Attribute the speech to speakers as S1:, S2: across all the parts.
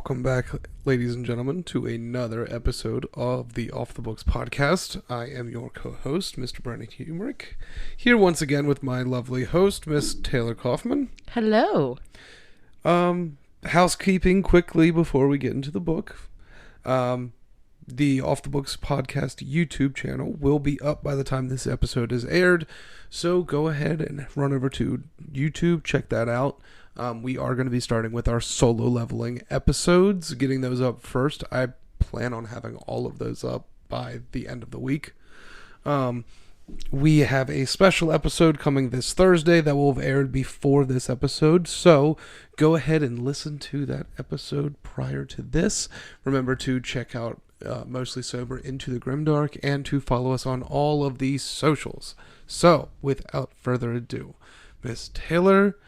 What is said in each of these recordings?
S1: Welcome back, ladies and gentlemen, to another episode of the Off the Books podcast. I am your co-host, Mr. Brandon Humerick, here once again with my lovely host, Miss Taylor Kaufman.
S2: Hello.
S1: Housekeeping quickly before we get into the book. The Off the Books podcast YouTube channel will be up by the time this episode is aired, so go ahead and run over to YouTube, check that out. We are going to be starting with our solo leveling episodes, getting those up first. I plan on having all of those up by the end of the week. We have a special episode coming this Thursday that will have aired before this episode, so go ahead and listen to that episode prior to this. Remember to check out Mostly Sober Into the Grimdark and to follow us on all of these socials. So, without further ado, Miss Taylor,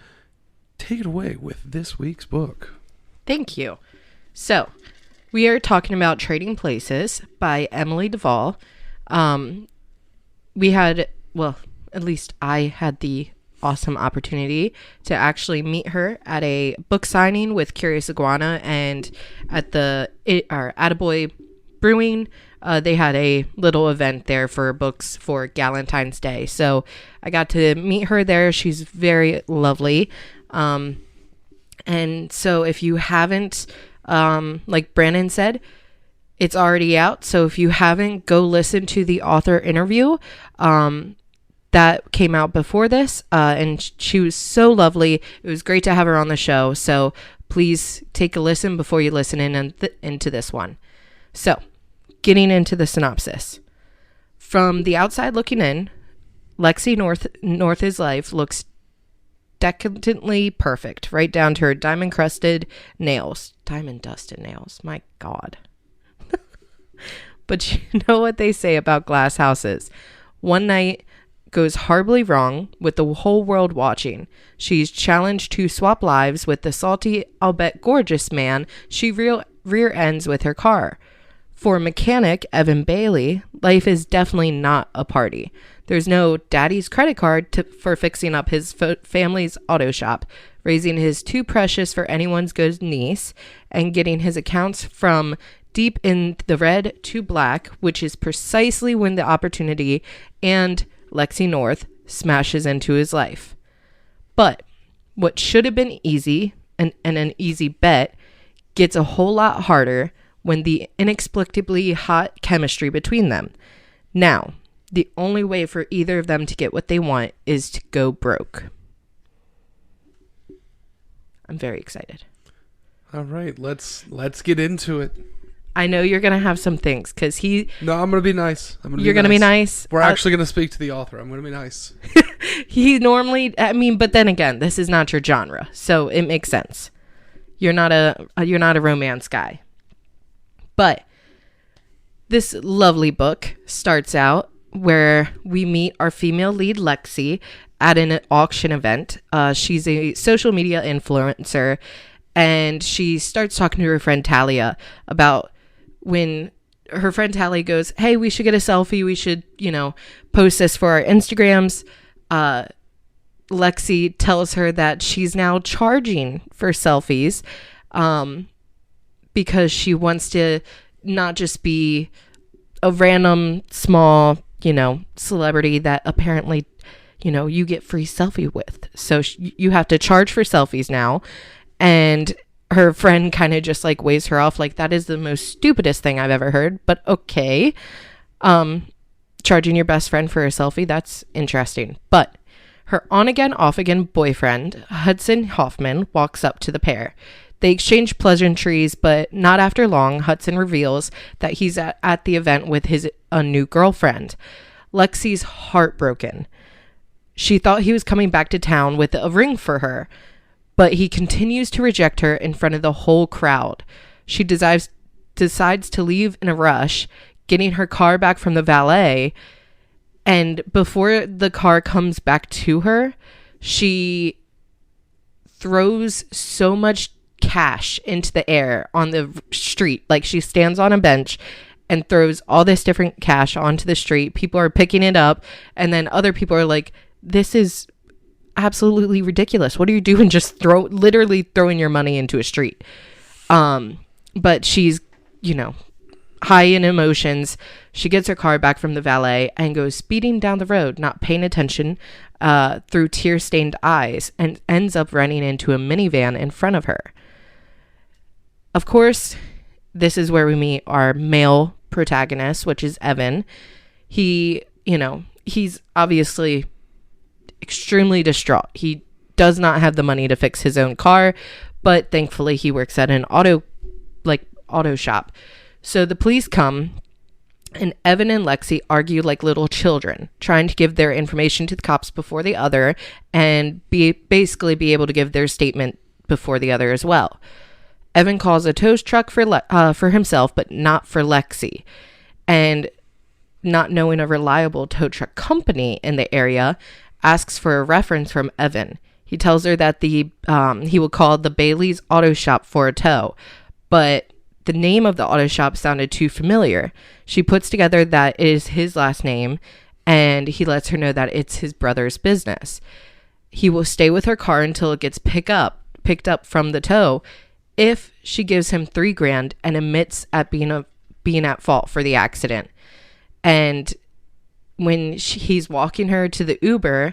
S1: take it away with this week's book.
S2: Thank you. So, we are talking about Trading Places by Emily Duvall. We had, well, at least I had the awesome opportunity to actually meet her at a book signing with Curious Iguana and at the Attaboy Brewing. They had a little event there for books for Galentine's Day. So I got to meet her there. She's very lovely. And so if you haven't, like Brandon said, it's already out. So if you haven't, go listen to the author interview, that came out before this. And she was so lovely. It was great to have her on the show. So please take a listen before you listen into this one. So getting into the synopsis. From the outside looking in, Lexi North's life looks decadently perfect, right down to her diamond-dusted nails. My God. But you know what they say about glass houses. One night goes horribly wrong with the whole world watching. She's challenged to swap lives with the salty, albeit gorgeous man she rear ends with her car. For mechanic Evan Bailey, life is definitely not a party. There's no daddy's credit card for fixing up his family's auto shop, raising his too precious for anyone's good niece, and getting his accounts from deep in the red to black, which is precisely when the opportunity and Lexi North smashes into his life. But what should have been easy, and an easy bet, gets a whole lot harder when the inexplicably hot chemistry between them. Now, the only way for either of them to get what they want is to go broke. I'm very excited.
S1: All right, let's get into it.
S2: I know you're going to have some things because
S1: No, I'm going to be nice.
S2: You're going to be nice?
S1: We're actually going to speak to the author. I'm going to be nice.
S2: He normally, but then again, this is not your genre, so it makes sense. You're not a romance guy. But this lovely book starts out where we meet our female lead, Lexi, at an auction event. She's a social media influencer, and she starts talking to her friend Talia about when her friend Talia goes, hey, we should get a selfie. We should, post this for our Instagrams. Lexi tells her that she's now charging for selfies, because she wants to not just be a random small, celebrity that apparently, you get free selfie with. So you have to charge for selfies now. And her friend kind of just like waves her off like, that is the most stupidest thing I've ever heard. But okay. Charging your best friend for a selfie, that's interesting. But her on-again, off-again boyfriend, Hudson Hoffman, walks up to the pair. They exchange pleasantries, but not after long, Hudson reveals that he's at the event with a new girlfriend. Lexi's heartbroken. She thought he was coming back to town with a ring for her, but he continues to reject her in front of the whole crowd. She decides to leave in a rush, getting her car back from the valet, and before the car comes back to her, she throws so much cash into the air on the street. Like, she stands on a bench and throws all this different cash onto the street. People are picking it up, and then other people are like, this is absolutely ridiculous. What are you doing? Just literally throwing your money into a street. but she's, high in emotions. She gets her car back from the valet and goes speeding down the road, not paying attention, through tear-stained eyes, and ends up running into a minivan in front of her. Of course, this is where we meet our male protagonist, which is Evan. He's obviously extremely distraught. He does not have the money to fix his own car, but thankfully he works at an auto shop. So the police come, and Evan and Lexi argue like little children, trying to give their information to the cops before the other, and basically be able to give their statement before the other as well. Evan calls a tow truck for himself, but not for Lexi. And not knowing a reliable tow truck company in the area, asks for a reference from Evan. He tells her that he will call the Bailey's Auto Shop for a tow, but the name of the auto shop sounded too familiar. She puts together that it is his last name, and he lets her know that it's his brother's business. He will stay with her car until it gets picked up from the tow if she gives him $3,000 and admits at being at fault for the accident. And when he's walking her to the Uber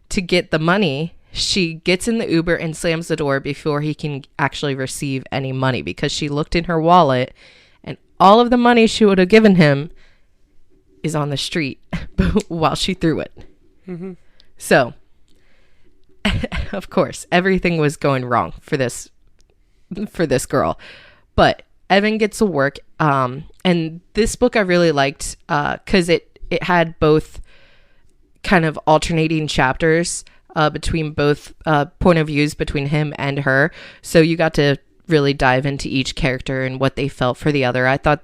S2: to get the money, she gets in the Uber and slams the door before he can actually receive any money, because she looked in her wallet and all of the money she would have given him is on the street while she threw it. Mm-hmm. So, of course, everything was going wrong for this girl. But Evan gets to work. And this book I really liked because it had both kind of alternating chapters between both point of views between him and her. So you got to really dive into each character and what they felt for the other. I thought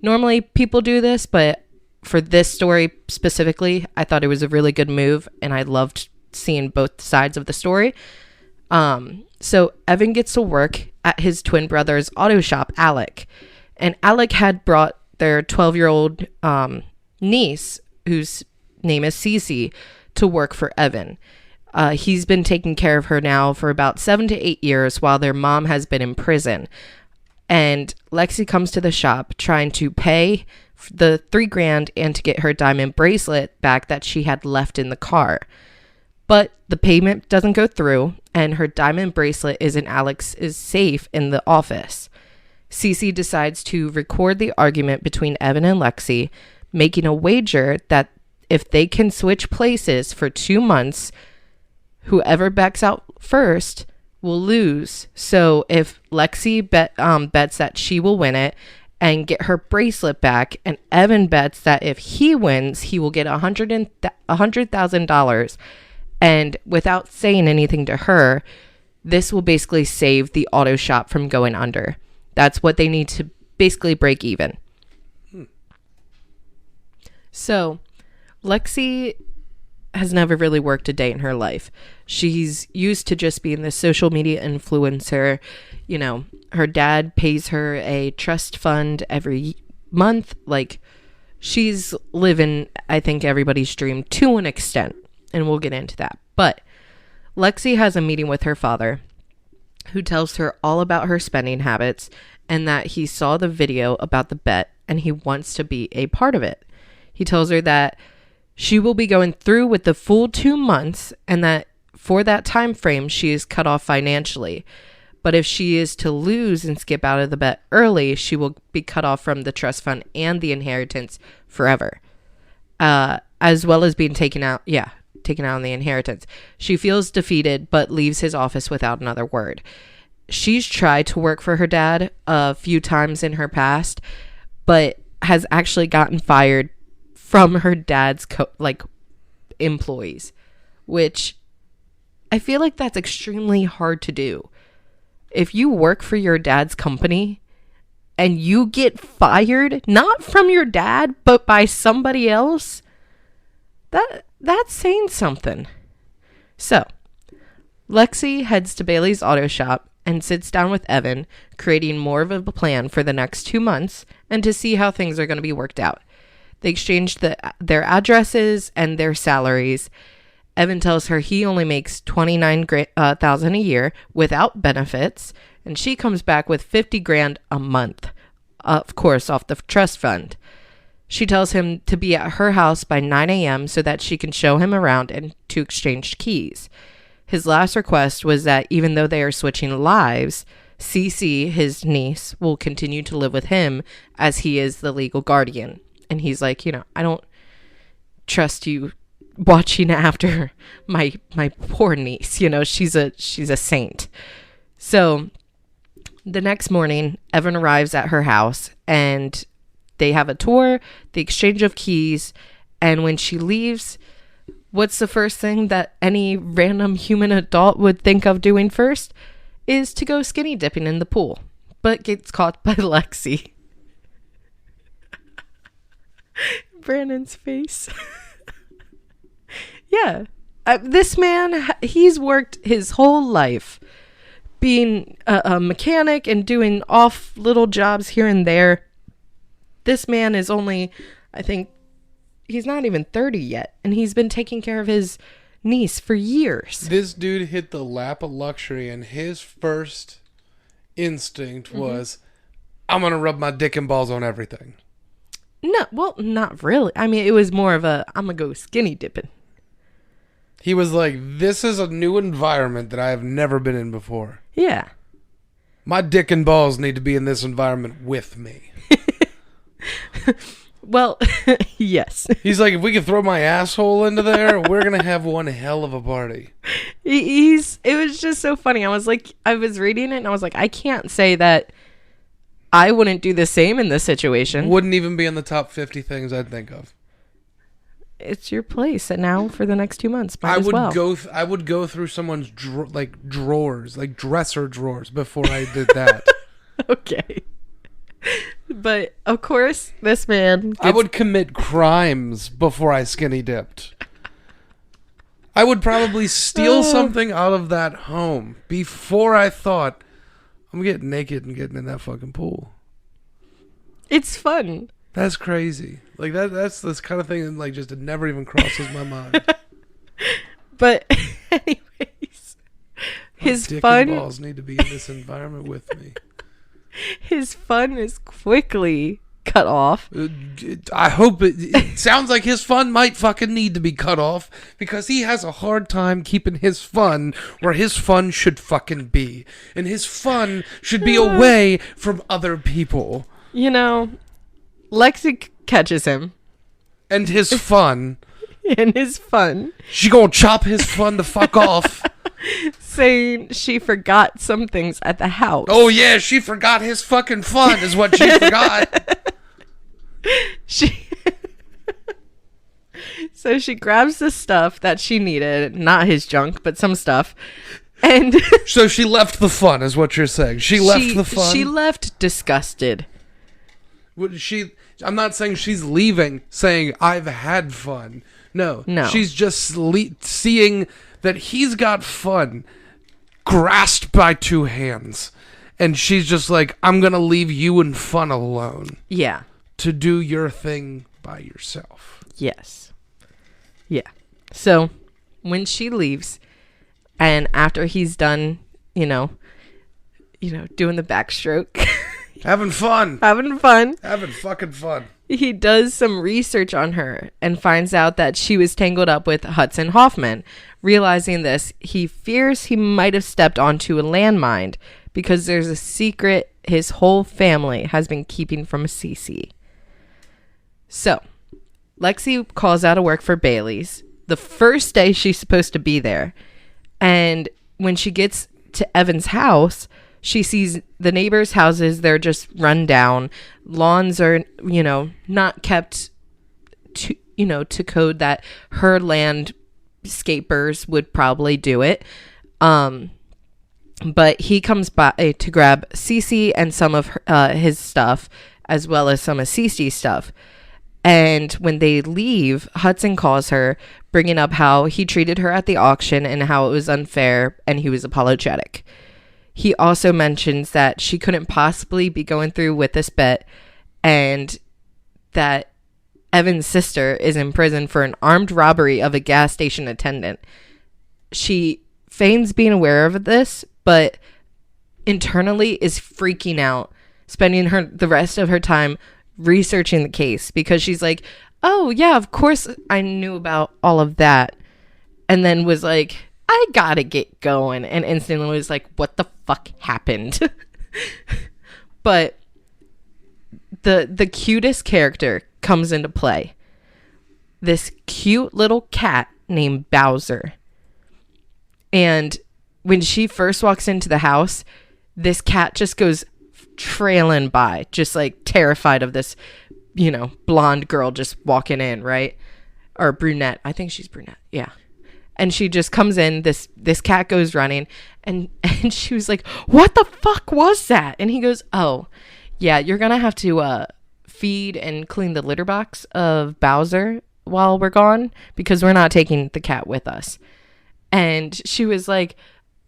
S2: normally people do this, but for this story specifically, I thought it was a really good move, and I loved seeing both sides of the story. So Evan gets to work at his twin brother's auto shop, Alec. And Alec had brought their 12-year-old niece, whose name is Cece, to work for Evan. He's been taking care of her now for about 7 to 8 years while their mom has been in prison. And Lexi comes to the shop trying to pay the $3,000 and to get her diamond bracelet back that she had left in the car. But the payment doesn't go through, and her diamond bracelet is in Alex's safe in the office. Cece decides to record the argument between Evan and Lexi, making a wager that if they can switch places for 2 months, whoever backs out first will lose. So if Lexi bets that she will win it and get her bracelet back, and Evan bets that if he wins, he will get $100,000. And without saying anything to her, this will basically save the auto shop from going under. That's what they need to basically break even. So Lexi has never really worked a day in her life. She's used to just being the social media influencer. You know, her dad pays her a trust fund every month. Like, she's living, I think, everybody's dream to an extent. And we'll get into that. But Lexi has a meeting with her father, who tells her all about her spending habits and that he saw the video about the bet and he wants to be a part of it. He tells her that she will be going through with the full 2 months and that for that time frame she is cut off financially. But if she is to lose and skip out of the bet early, she will be cut off from the trust fund and the inheritance forever. As well as being taken out on the inheritance. She feels defeated, but leaves his office without another word. She's tried to work for her dad a few times in her past, but has actually gotten fired from her dad's employees, which I feel like that's extremely hard to do. If you work for your dad's company and you get fired, not from your dad, but by somebody else, that's saying something. So, Lexi heads to Bailey's auto shop and sits down with Evan, creating more of a plan for the next 2 months and to see how things are going to be worked out. They exchange their addresses and their salaries. Evan tells her he only makes $29,000 a year without benefits, and she comes back with 50 grand a month, of course, off the trust fund. She tells him to be at her house by 9 a.m. so that she can show him around and to exchange keys. His last request was that even though they are switching lives, Cece, his niece, will continue to live with him as he is the legal guardian. And he's like, I don't trust you watching after my poor niece. She's a saint. So the next morning, Evan arrives at her house and they have a tour, the exchange of keys, and when she leaves, what's the first thing that any random human adult would think of doing first? Is to go skinny dipping in the pool, but gets caught by Lexi. Brandon's face. Yeah. This man, he's worked his whole life being a mechanic and doing off little jobs here and there. This man is only, I think, he's not even 30 yet, and he's been taking care of his niece for years.
S1: This dude hit the lap of luxury, and his first instinct was, I'm going to rub my dick and balls on everything.
S2: No, well, not really. I mean, it was more of a, I'm going to go skinny dipping.
S1: He was like, this is a new environment that I have never been in before.
S2: Yeah.
S1: My dick and balls need to be in this environment with me.
S2: Well, yes.
S1: He's like, if we could throw my asshole into there, we're going to have one hell of a party.
S2: It was just so funny. I was reading it and I was like, I can't say that I wouldn't do the same in this situation.
S1: Wouldn't even be in the top 50 things I'd think of.
S2: It's your place, and now for the next 2 months,
S1: I would go through someone's drawers, like dresser drawers, before I did that.
S2: Okay. But of course, this man.
S1: I would commit crimes before I skinny dipped. I would probably steal something out of that home before I thought, I'm getting naked and getting in that fucking pool.
S2: It's fun.
S1: That's crazy. Like that's this kind of thing that like just it never even crosses my mind.
S2: But anyways, his
S1: dick
S2: fun
S1: and balls need to be in this environment with me.
S2: His fun is quickly cut off.
S1: I hope it sounds like his fun might fucking need to be cut off because he has a hard time keeping his fun where his fun should fucking be. And his fun should be away from other people.
S2: Lexi catches him.
S1: And his fun.
S2: And his fun.
S1: She gonna chop his fun the fuck off.
S2: Saying she forgot some things at the house.
S1: Oh yeah, she forgot his fucking fun is what she forgot.
S2: So she grabs the stuff that she needed, not his junk, but some stuff. And
S1: so she left the fun is what you're saying. She left the fun.
S2: She left disgusted.
S1: I'm not saying she's leaving saying I've had fun. No. She's just seeing that he's got fun grasped by two hands. And she's just like, I'm going to leave you and fun alone.
S2: Yeah.
S1: To do your thing by yourself.
S2: Yes. Yeah. So when she leaves and after he's done, doing the backstroke.
S1: Having fun.
S2: Having
S1: fucking fun.
S2: He does some research on her and finds out that she was tangled up with Hudson Hoffman. Realizing this, he fears he might have stepped onto a landmine because there's a secret his whole family has been keeping from Cece. So, Lexi calls out of work for Bailey's the first day she's supposed to be there. And when she gets to Evan's house, she sees the neighbors' houses, they're just run down. Lawns are, not kept to code that her landscapers would probably do it. But he comes by to grab Cece and some of his stuff, as well as some of Cece's stuff. And when they leave, Hudson calls her, bringing up how he treated her at the auction and how it was unfair, and he was apologetic. He also mentions that she couldn't possibly be going through with this bet and that Evan's sister is in prison for an armed robbery of a gas station attendant. She feigns being aware of this, but internally is freaking out, spending the rest of her time researching the case, because she's like, oh yeah, of course I knew about all of that. And then was like, I gotta get going. And instantly was like, what the fuck happened? But the cutest character comes into play. This cute little cat named Bowser. And when she first walks into the house, this cat just goes trailing by, just like terrified of this, blonde girl just walking in, right? Or brunette. I think she's brunette. Yeah. And she just comes in, this cat goes running, and she was like, what the fuck was that? And he goes, oh, yeah, you're going to have to feed and clean the litter box of Bowser while we're gone, because we're not taking the cat with us. And she was like,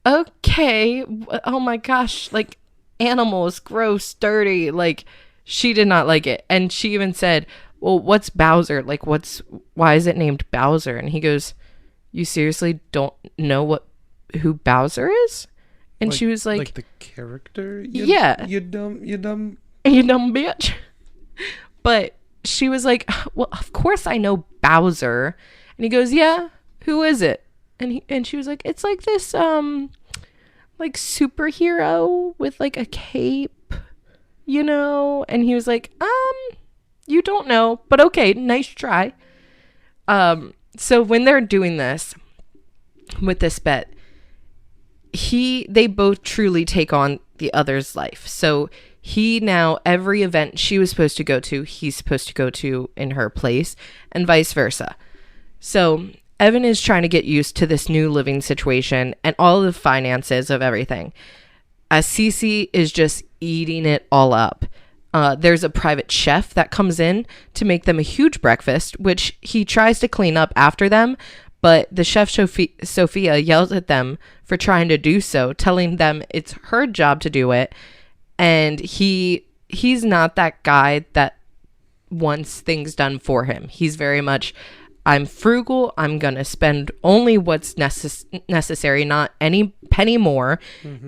S2: okay, oh my gosh, like, animals, gross, dirty, like, she did not like it. And she even said, well, what's Bowser? Like, why is it named Bowser? And he goes, you seriously don't know who Bowser is? And she was like
S1: the character?
S2: Yeah.
S1: You dumb
S2: bitch. But she was like, well, of course I know Bowser. And he goes, yeah, who is it? And she was like, it's like this, like superhero with like a cape, And he was like, you don't know, but okay, nice try. So when they're doing this with this bet, they both truly take on the other's life. So he now, every event she was supposed to go to, he's supposed to go to in her place, and vice versa. So Evan is trying to get used to this new living situation and all the finances of everything, as Cece is just eating it all up. There's a private chef that comes in to make them a huge breakfast, which he tries to clean up after them, but the chef Sophia yells at them for trying to do so, telling them it's her job to do it, and he's not that guy that wants things done for him. He's very much, I'm frugal, I'm gonna spend only what's necessary, not any penny more,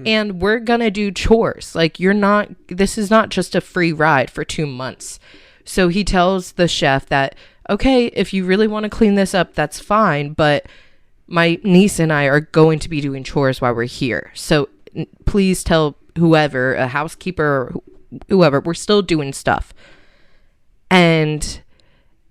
S2: and we're gonna do chores. Like, this is not just a free ride for 2 months. So he tells the chef that, okay, if you really want to clean this up, that's fine, but my niece and I are going to be doing chores while we're here. So please tell whoever, a housekeeper, whoever, we're still doing stuff. And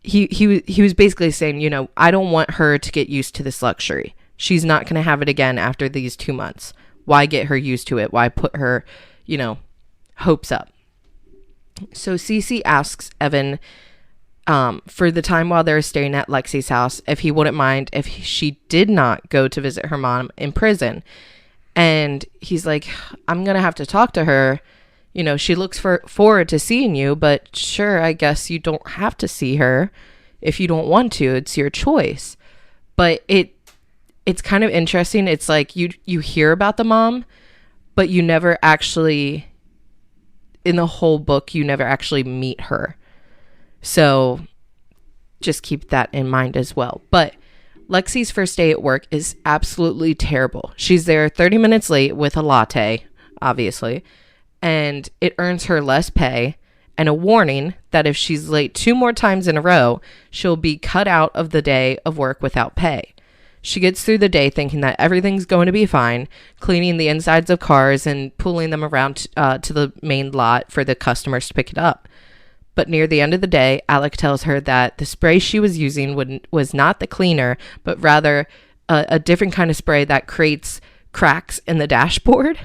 S2: he was basically saying, I don't want her to get used to this luxury. She's not going to have it again after these 2 months. Why get her used to it? Why put her, hopes up? So Cece asks Evan, for the time while they're staying at Lexi's house, if he wouldn't mind if she did not go to visit her mom in prison. And he's like, I'm going to have to talk to her. She looks forward to seeing you, but sure, I guess you don't have to see her if you don't want to. It's your choice. But it's kind of interesting. It's like you hear about the mom, but you never actually, in the whole book, you never actually meet her. So just keep that in mind as well. But Lexi's first day at work is absolutely terrible. She's there 30 minutes late with a latte, obviously, and it earns her less pay and a warning that if she's late 2 more times in a row, she'll be cut out of the day of work without pay. She gets through the day thinking that everything's going to be fine, cleaning the insides of cars and pulling them around to the main lot for the customers to pick it up. But near the end of the day, Alec tells her that the spray she was using was not the cleaner, but rather a different kind of spray that creates cracks in the dashboard.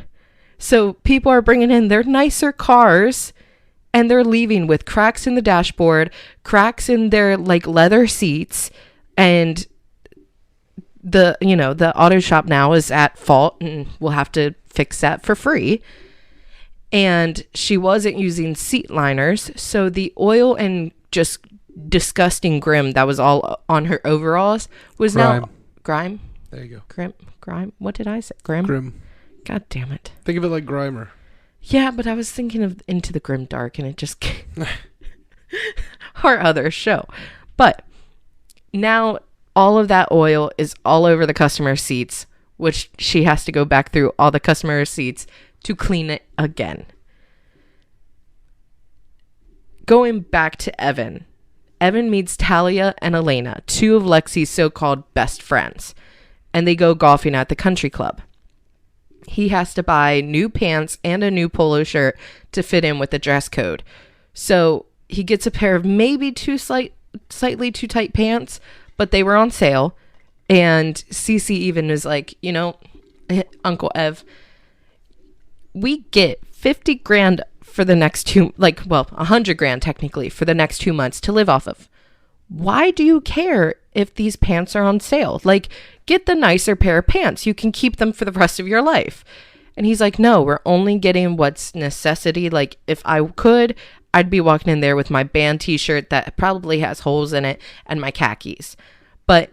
S2: So people are bringing in their nicer cars and they're leaving with cracks in the dashboard, cracks in their like leather seats, and the auto shop now is at fault and will have to fix that for free. And she wasn't using seat liners, so the oil and just disgusting grim that was all on her overalls was now grime.
S1: There you go.
S2: Grime. What did I say? Grim. God damn it.
S1: Think of it like Grimer.
S2: Yeah, but I was thinking of Into the Grim Dark, and it just our other show. But now all of that oil is all over the customer seats, which she has to go back through all the customer seats to clean it again. Going back to Evan. Evan meets Talia and Elena, two of Lexi's so-called best friends, and they go golfing at the country club. He has to buy new pants and a new polo shirt to fit in with the dress code. So he gets a pair of maybe slightly too tight pants, but they were on sale. And Cece even is like, you know, Uncle Ev, we get 50 grand for the next 100 grand technically for the next 2 months to live off of. Why do you care if these pants are on sale? Like, get the nicer pair of pants. You can keep them for the rest of your life. And he's like, no, we're only getting what's necessity. Like, if I could, I'd be walking in there with my band t-shirt that probably has holes in it and my khakis. But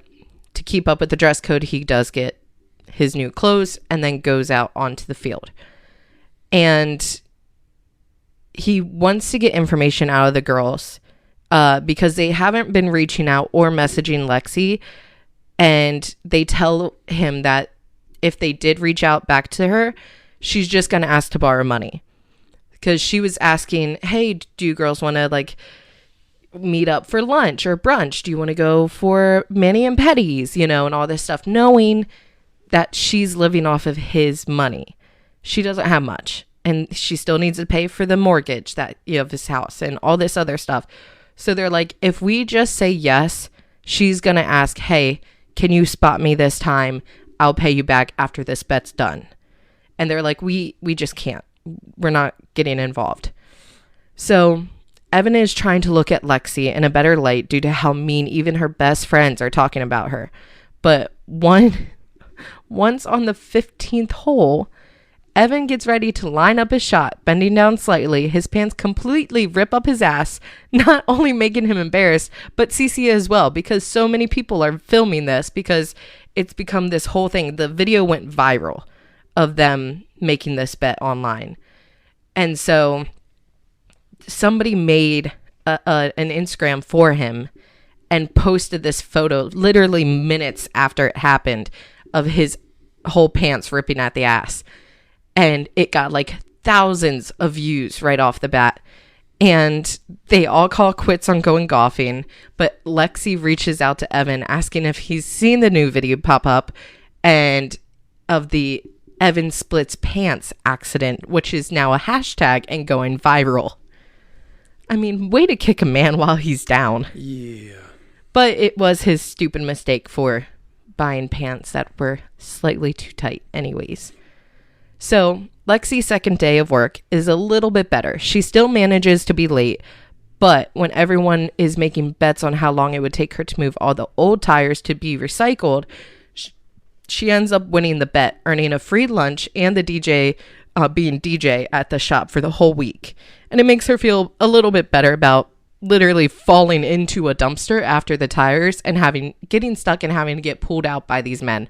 S2: to keep up with the dress code, he does get his new clothes and then goes out onto the field. And he wants to get information out of the girls because they haven't been reaching out or messaging Lexi. And they tell him that if they did reach out back to her, she's just going to ask to borrow money. Because she was asking, hey, do you girls want to like meet up for lunch or brunch? Do you want to go for mani and pedis, you know, and all this stuff, knowing that she's living off of his money. She doesn't have much, and she still needs to pay for the mortgage that of his house and all this other stuff. So they're like, if we just say yes, she's going to ask, hey, can you spot me this time? I'll pay you back after this bet's done. And they're like, we just can't. We're not getting involved. So Evan is trying to look at Lexi in a better light due to how mean even her best friends are talking about her. But once on the 15th hole, Evan gets ready to line up his shot, bending down slightly. His pants completely rip up his ass, not only making him embarrassed, but Cece as well, because so many people are filming this because it's become this whole thing. The video went viral of them making this bet online. And so somebody made an Instagram for him and posted this photo literally minutes after it happened of his whole pants ripping at the ass. And it got like thousands of views right off the bat. And they all call quits on going golfing. But Lexi reaches out to Evan asking if he's seen the new video pop up and of the Evan splits pants accident, which is now a hashtag and going viral. I mean, way to kick a man while he's down.
S1: Yeah.
S2: But it was his stupid mistake for buying pants that were slightly too tight anyways. So Lexi's second day of work is a little bit better. She still manages to be late, but when everyone is making bets on how long it would take her to move all the old tires to be recycled, she ends up winning the bet, earning a free lunch and the DJ being DJ at the shop for the whole week. And it makes her feel a little bit better about literally falling into a dumpster after the tires and getting stuck and having to get pulled out by these men.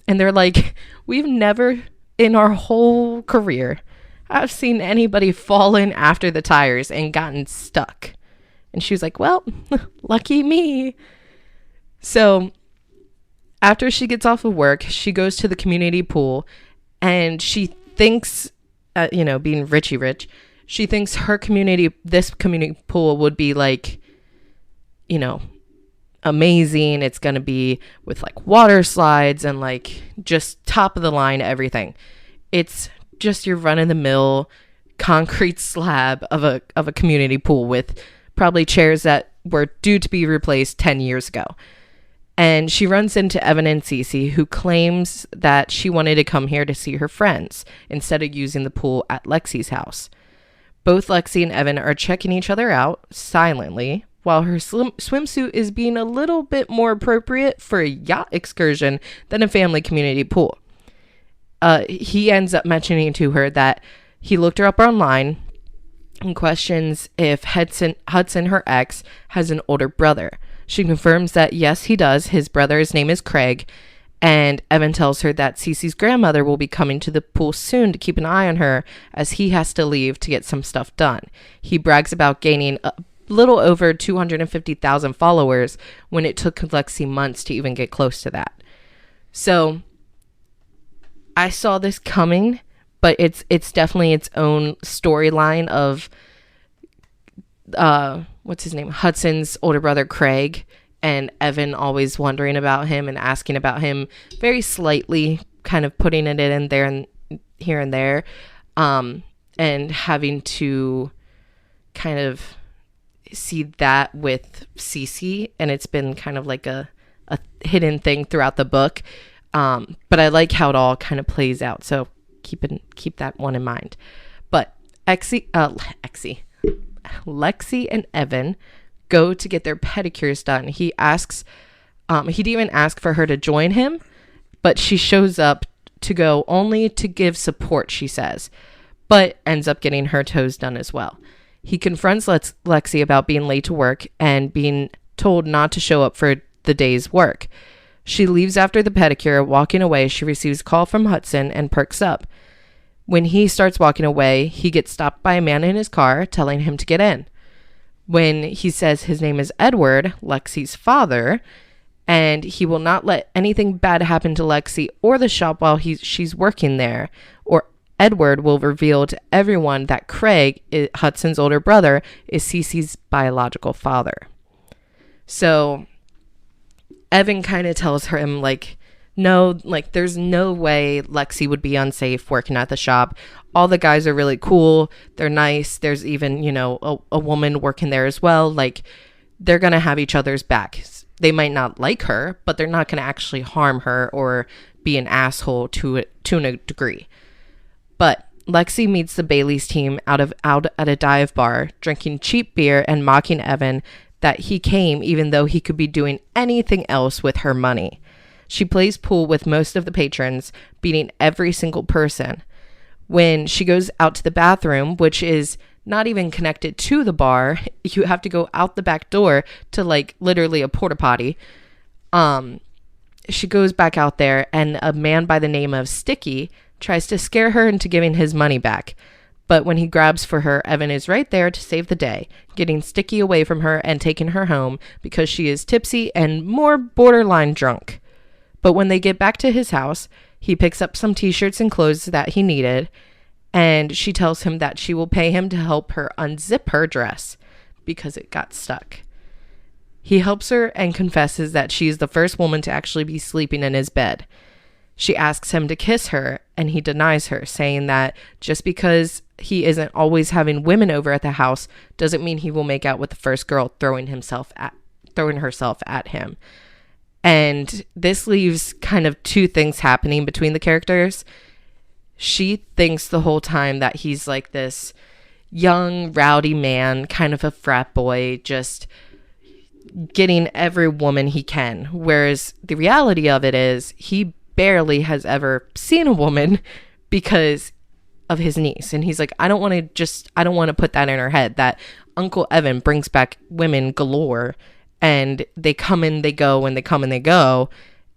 S2: And they're like, we've never in our whole career I've seen anybody fall in after the tires and gotten stuck. And she was like, well, lucky me. So after she gets off of work, she goes to the community pool and she thinks, being Richie Rich, she thinks this community pool would be like, amazing. It's going to be with like water slides and like just top of the line everything. It's just your run of the mill concrete slab of a community pool with probably chairs that were due to be replaced 10 years ago. And she runs into Evan and Cece, who claims that she wanted to come here to see her friends instead of using the pool at Lexi's house. Both Lexi and Evan are checking each other out silently, while her swimsuit is being a little bit more appropriate for a yacht excursion than a family community pool. He ends up mentioning to her that he looked her up online and questions if Hudson, her ex, has an older brother. She confirms that yes, he does. His brother's name is Craig. And Evan tells her that Cece's grandmother will be coming to the pool soon to keep an eye on her as he has to leave to get some stuff done. He brags about gaining a little over 250,000 followers when it took Lexi months to even get close to that. So I saw this coming, but it's definitely its own storyline of what's his name, Hudson's older brother Craig, and Evan always wondering about him and asking about him, very slightly kind of putting it in there and here and there, and having to kind of see that with Cece, and it's been kind of like a hidden thing throughout the book, but I like how it all kind of plays out, so keep that one in mind. But Lexi and Evan go to get their pedicures done. He didn't even ask for her to join him, but she shows up to go only to give support, she says, but ends up getting her toes done as well. He confronts Lexi about being late to work and being told not to show up for the day's work. She leaves after the pedicure. Walking away, she receives a call from Hudson and perks up. When he starts walking away, he gets stopped by a man in his car telling him to get in. When he says his name is Edward, Lexi's father, and he will not let anything bad happen to Lexi or the shop while she's working there, or Edward will reveal to everyone that Craig, Hudson's older brother, is Cece's biological father. So Evan kind of tells him, like, no, like, there's no way Lexi would be unsafe working at the shop. All the guys are really cool. They're nice. There's even, a woman working there as well. Like, they're going to have each other's back. They might not like her, but they're not going to actually harm her or be an asshole to a degree. But Lexi meets the Bailey's team out at a dive bar, drinking cheap beer and mocking Evan that he came even though he could be doing anything else with her money. She plays pool with most of the patrons, beating every single person. When she goes out to the bathroom, which is not even connected to the bar, you have to go out the back door to, like, literally a porta potty. She goes back out there, and a man by the name of Sticky tries to scare her into giving his money back. But when he grabs for her, Evan is right there to save the day, getting Sticky away from her and taking her home because she is tipsy and more borderline drunk. But when they get back to his house, he picks up some t-shirts and clothes that he needed, and she tells him that she will pay him to help her unzip her dress because it got stuck. He helps her and confesses that she's the first woman to actually be sleeping in his bed. She asks him to kiss her, and he denies her, saying that just because he isn't always having women over at the house doesn't mean he will make out with the first girl throwing herself at him. And this leaves kind of two things happening between the characters. She thinks the whole time that he's like this young, rowdy man, kind of a frat boy, just getting every woman he can. Whereas the reality of it is he barely has ever seen a woman because of his niece. And he's like, I don't want to put that in her head that Uncle Evan brings back women galore. And they come and they go, and they come and they go.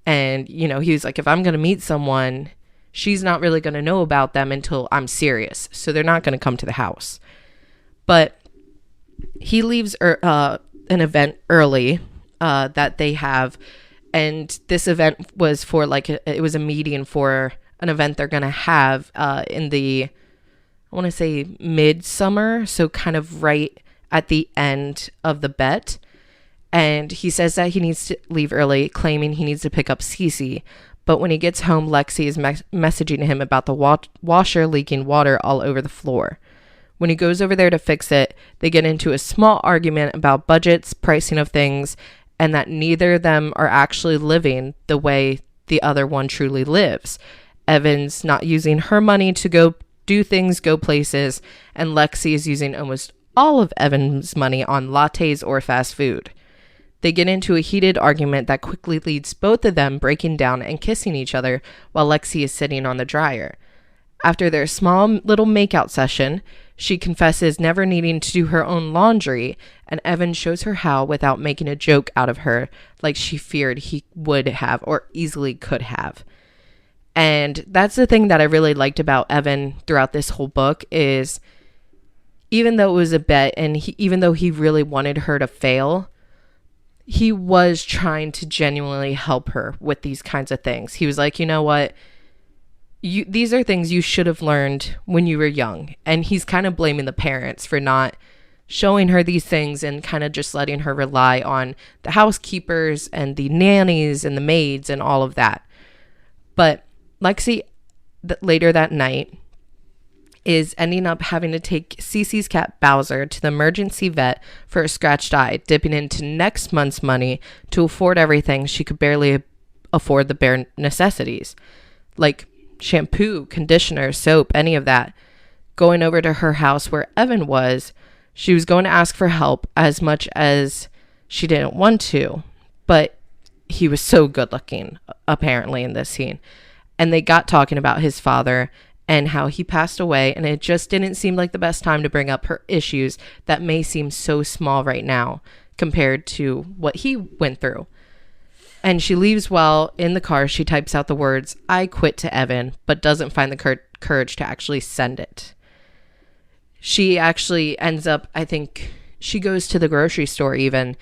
S2: And, he was like, if I'm going to meet someone, she's not really going to know about them until I'm serious. So they're not going to come to the house. But he leaves an event early that they have. And this event was for it was a meeting for an event they're going to have in the, I want to say midsummer. So kind of right at the end of the bet. And he says that he needs to leave early, claiming he needs to pick up Cece. But when he gets home, Lexi is messaging him about the washer leaking water all over the floor. When he goes over there to fix it, they get into a small argument about budgets, pricing of things, and that neither of them are actually living the way the other one truly lives. Evan's not using her money to go do things, go places, and Lexi is using almost all of Evan's money on lattes or fast food. They get into a heated argument that quickly leads both of them breaking down and kissing each other while Lexi is sitting on the dryer. After their small little makeout session, she confesses never needing to do her own laundry, and Evan shows her how without making a joke out of her like she feared he would have or easily could have. And that's the thing that I really liked about Evan throughout this whole book is even though it was a bet and even though he really wanted her to fail, he was trying to genuinely help her with these kinds of things. He was like, you know what? these are things you should have learned when you were young. And he's kind of blaming the parents for not showing her these things and kind of just letting her rely on the housekeepers and the nannies and the maids and all of that. But Lexi, later that night, is ending up having to take Cece's cat Bowser to the emergency vet for a scratched eye, dipping into next month's money to afford everything she could barely afford, the bare necessities, like shampoo, conditioner, soap, any of that. Going over to her house where Evan was, she was going to ask for help as much as she didn't want to, but he was so good looking, apparently, in this scene. And they got talking about his father and how he passed away, and it just didn't seem like the best time to bring up her issues that may seem so small right now compared to what he went through. And she leaves while in the car she types out the words, "I quit" to Evan, but doesn't find the courage to actually send it. She actually ends up, I think, she goes to the grocery store even,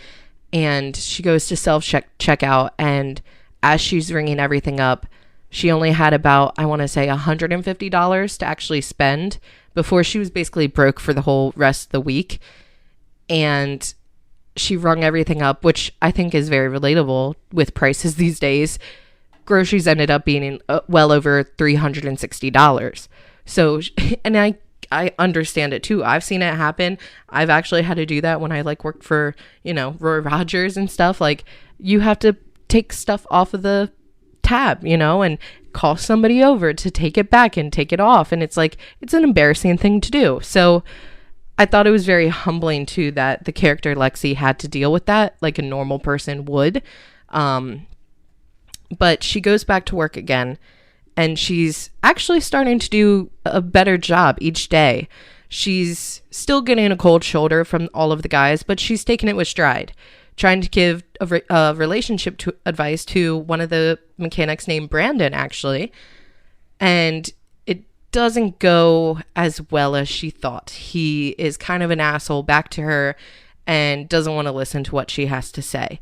S2: and she goes to self-checkout, and as she's ringing everything up, she only had about, I want to say, $150 to actually spend before she was basically broke for the whole rest of the week. And she rung everything up, which I think is very relatable with prices these days. Groceries ended up being well over $360. So, and I understand it too. I've seen it happen. I've actually had to do that when I worked for, Roy Rogers and stuff. You have to take stuff off of the tab, and call somebody over to take it back and take it off. And it's it's an embarrassing thing to do. So I thought it was very humbling too that the character Lexi had to deal with that like a normal person would. But she goes back to work again, and she's actually starting to do a better job each day. She's still getting a cold shoulder from all of the guys, but she's taking it with stride, trying to give a relationship advice to one of the mechanics named Brandon, actually. And it doesn't go as well as she thought. He is kind of an asshole back to her and doesn't want to listen to what she has to say.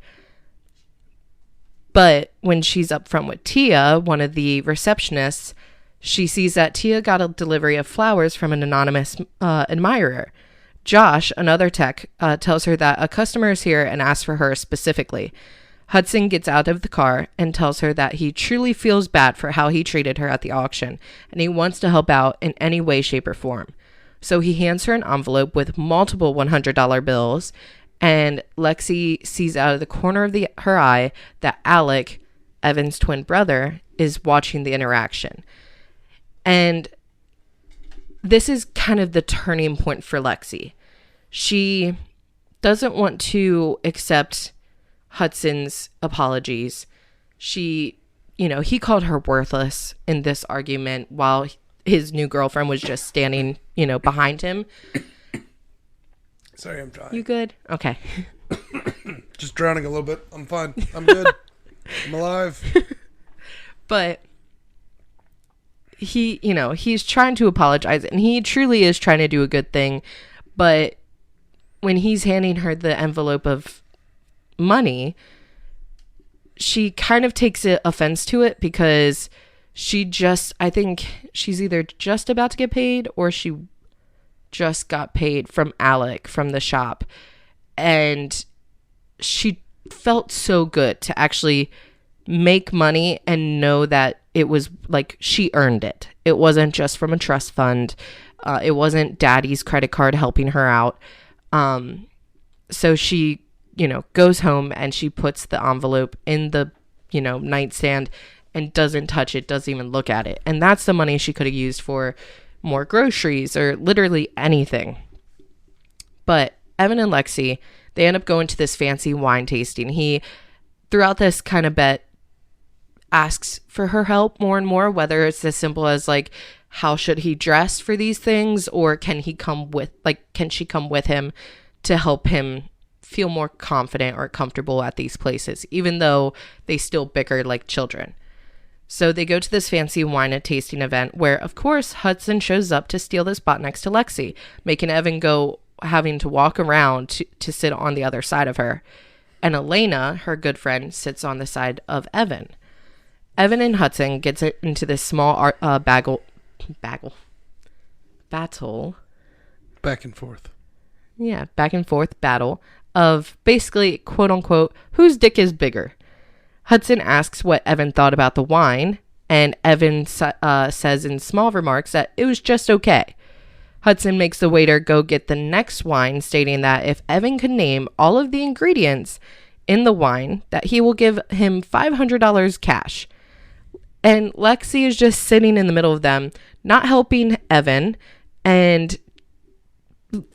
S2: But when she's up front with Tia, one of the receptionists, she sees that Tia got a delivery of flowers from an anonymous admirer. Josh, another tech, tells her that a customer is here and asks for her specifically. Hudson gets out of the car and tells her that he truly feels bad for how he treated her at the auction, and he wants to help out in any way, shape, or form. So he hands her an envelope with multiple $100 bills, and Lexi sees out of the corner of her eye that Alec, Evan's twin brother, is watching the interaction. And this is kind of the turning point for Lexi. She doesn't want to accept Hudson's apologies. He called her worthless in this argument while his new girlfriend was just standing, behind him.
S1: Sorry, I'm trying.
S2: You good? Okay.
S1: Just drowning a little bit. I'm fine. I'm good. I'm alive.
S2: But he's trying to apologize, and he truly is trying to do a good thing. But when he's handing her the envelope of money, she kind of takes offense to it because I think she's either just about to get paid or she just got paid from Alec from the shop. And she felt so good to actually make money and know that it was she earned it. It wasn't just from a trust fund. It wasn't daddy's credit card helping her out. So she, goes home and she puts the envelope in the, nightstand and doesn't touch it, doesn't even look at it. And that's the money she could have used for more groceries or literally anything. But Evan and Lexi, they end up going to this fancy wine tasting. He, throughout this kind of bet, asks for her help more and more, whether it's as simple as how should he dress for these things, or can she come with him to help him feel more confident or comfortable at these places, even though they still bicker like children. So they go to this fancy wine and tasting event where, of course, Hudson shows up to steal the spot next to Lexi, making Evan go having to walk around to sit on the other side of her. And Elena, her good friend, sits on the side of Evan. Evan and Hudson gets into this small battle.
S1: Back and forth.
S2: Yeah, back and forth battle of basically, quote unquote, whose dick is bigger. Hudson asks what Evan thought about the wine, and Evan says in small remarks that it was just okay. Hudson makes the waiter go get the next wine, stating that if Evan could name all of the ingredients in the wine, that he will give him $500 cash. And Lexi is just sitting in the middle of them, not helping Evan, and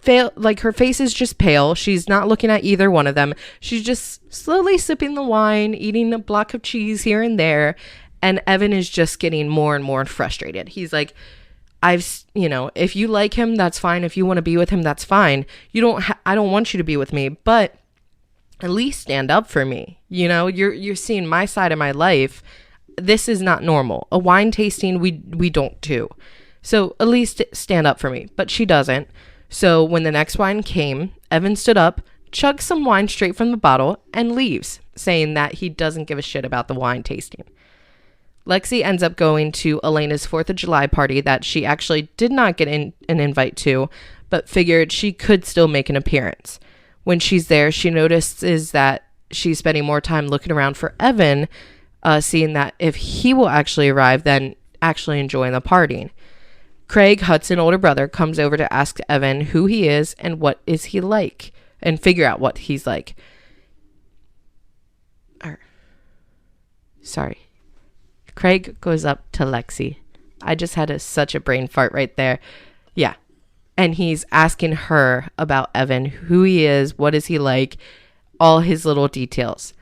S2: her face is just pale. She's not looking at either one of them. She's just slowly sipping the wine, eating a block of cheese here and there, and Evan is just getting more and more frustrated. He's like, if you like him, that's fine. If you want to be with him, that's fine. I don't want you to be with me, but at least stand up for me. You're seeing my side of my life. This is not normal. A wine tasting, we don't do. So at least stand up for me. But she doesn't. So when the next wine came, Evan stood up, chugged some wine straight from the bottle, and leaves, saying that he doesn't give a shit about the wine tasting. Lexi ends up going to Elena's 4th of July party that she actually did not get an invite to, but figured she could still make an appearance. When she's there, she notices that she's spending more time looking around for Evan, seeing that if he will actually arrive, then actually enjoying the partying. Craig, Hudson's older brother, comes over to ask Evan who he is and what is he like, and figure out what he's like. Craig goes up to Lexi. I just had such a brain fart right there. Yeah. And he's asking her about Evan, who he is, what is he like, all his little details.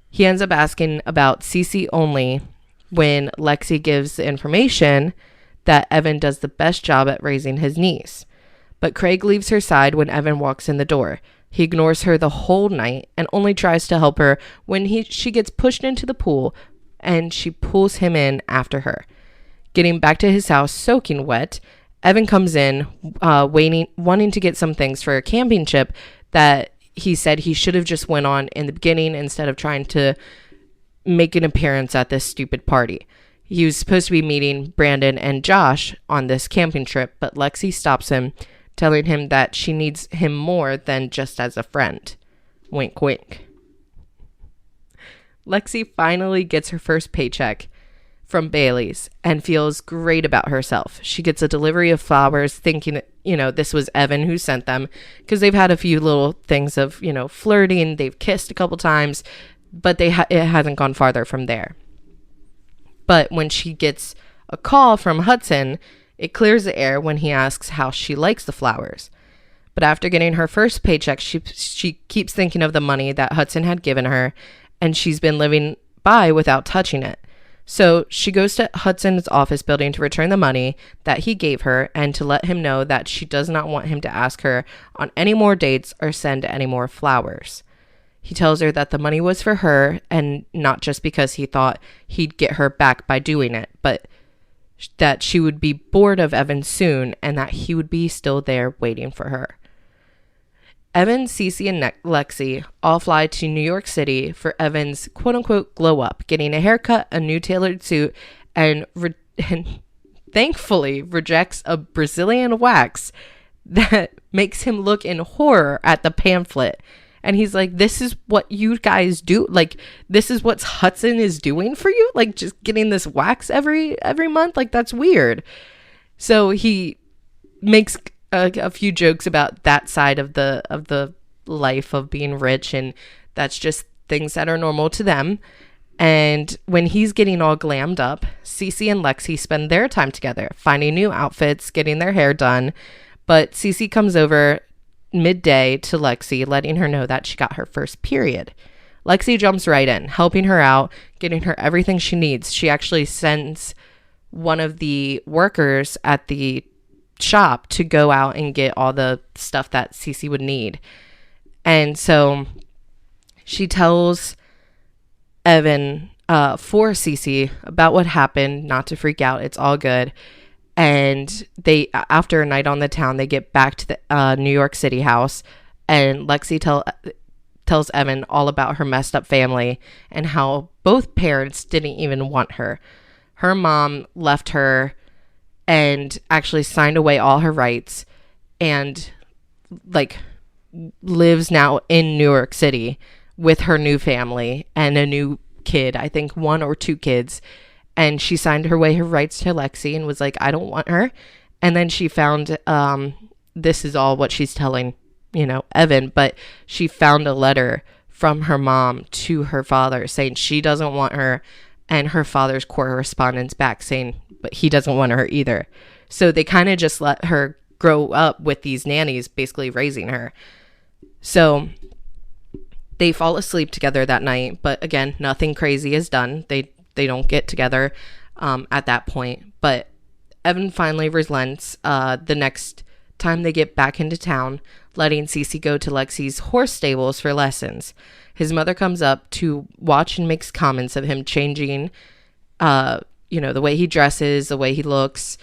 S2: He ends up asking about Cece only when Lexi gives the information that Evan does the best job at raising his niece. But Craig leaves her side when Evan walks in the door. He ignores her the whole night and only tries to help her when she gets pushed into the pool, and she pulls him in after her. Getting back to his house soaking wet, Evan comes in wanting to get some things for a camping trip that he said he should have just went on in the beginning instead of trying to make an appearance at this stupid party. He was supposed to be meeting Brandon and Josh on this camping trip, but Lexi stops him, telling him that she needs him more than just as a friend. Wink, wink. Lexi finally gets her first paycheck from Bailey's and feels great about herself. She gets a delivery of flowers thinking, this was Evan who sent them, because they've had a few little things of, flirting. They've kissed a couple times, but it hasn't gone farther from there. But when she gets a call from Hudson, it clears the air when he asks how she likes the flowers. But after getting her first paycheck, she keeps thinking of the money that Hudson had given her, and she's been living by without touching it. So she goes to Hudson's office building to return the money that he gave her and to let him know that she does not want him to ask her on any more dates or send any more flowers. He tells her that the money was for her, and not just because he thought he'd get her back by doing it, but that she would be bored of Evan soon and that he would be still there waiting for her. Evan, Cece, and Lexi all fly to New York City for Evan's quote-unquote glow-up, getting a haircut, a new tailored suit, and thankfully rejects a Brazilian wax that makes him look in horror at the pamphlet. And he's like, this is what you guys do? Like, this is what Hudson is doing for you? Like, just getting this wax every month? Like, that's weird. So he makes a few jokes about that side of the life of being rich, and that's just things that are normal to them. And when he's getting all glammed up, Cece and Lexi spend their time together, finding new outfits, getting their hair done. But Cece comes over midday to Lexi, letting her know that she got her first period. Lexi jumps right in, helping her out, getting her everything she needs. She actually sends one of the workers at the shop to go out and get all the stuff that Cece would need. And so she tells Evan for Cece about what happened, not to freak out, it's all good. And they, after a night on the town, they get back to the New York City house, and Lexi tells Evan all about her messed up family and how both parents didn't even want her. Her mom left her and actually signed away all her rights and like lives now in New York City with her new family and a new kid, I think 1 or 2 kids. And she signed away her rights to Lexi and was like, I don't want her. And then she found, this is all what she's telling, Evan, but she found a letter from her mom to her father saying she doesn't want her, and her father's correspondence back saying, but he doesn't want her either. So they kind of just let her grow up with these nannies basically raising her. So they fall asleep together that night, but again, nothing crazy is done. They don't get together at that point. But Evan finally relents the next time they get back into town, letting Cece go to Lexi's horse stables for lessons. His mother comes up to watch and makes comments of him changing, the way he dresses, the way he looks.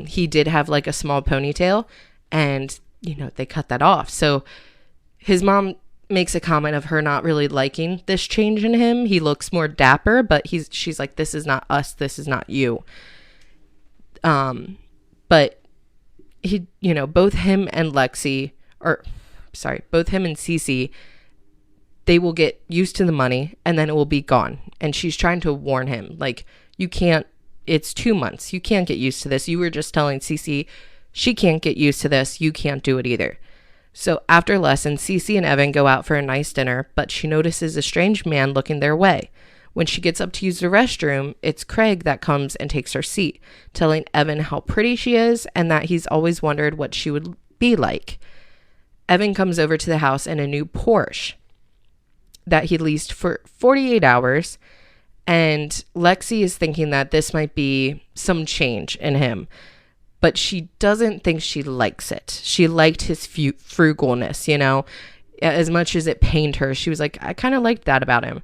S2: He did have like a small ponytail, and, they cut that off. So his mom makes a comment of her not really liking this change in him. He looks more dapper, but she's like, this is not us. This is not you. But he, both him and Cece, they will get used to the money and then it will be gone. And she's trying to warn him, like, you can't, it's 2 months. You can't get used to this. You were just telling Cece she can't get used to this. You can't do it either. So after lesson, Cece and Evan go out for a nice dinner, but she notices a strange man looking their way. When she gets up to use the restroom, it's Craig that comes and takes her seat, telling Evan how pretty she is and that he's always wondered what she would be like. Evan comes over to the house in a new Porsche that he leased for 48 hours, and Lexi is thinking that this might be some change in him, but she doesn't think she likes it. She liked his frugalness, as much as it pained her. She was like, I kind of liked that about him.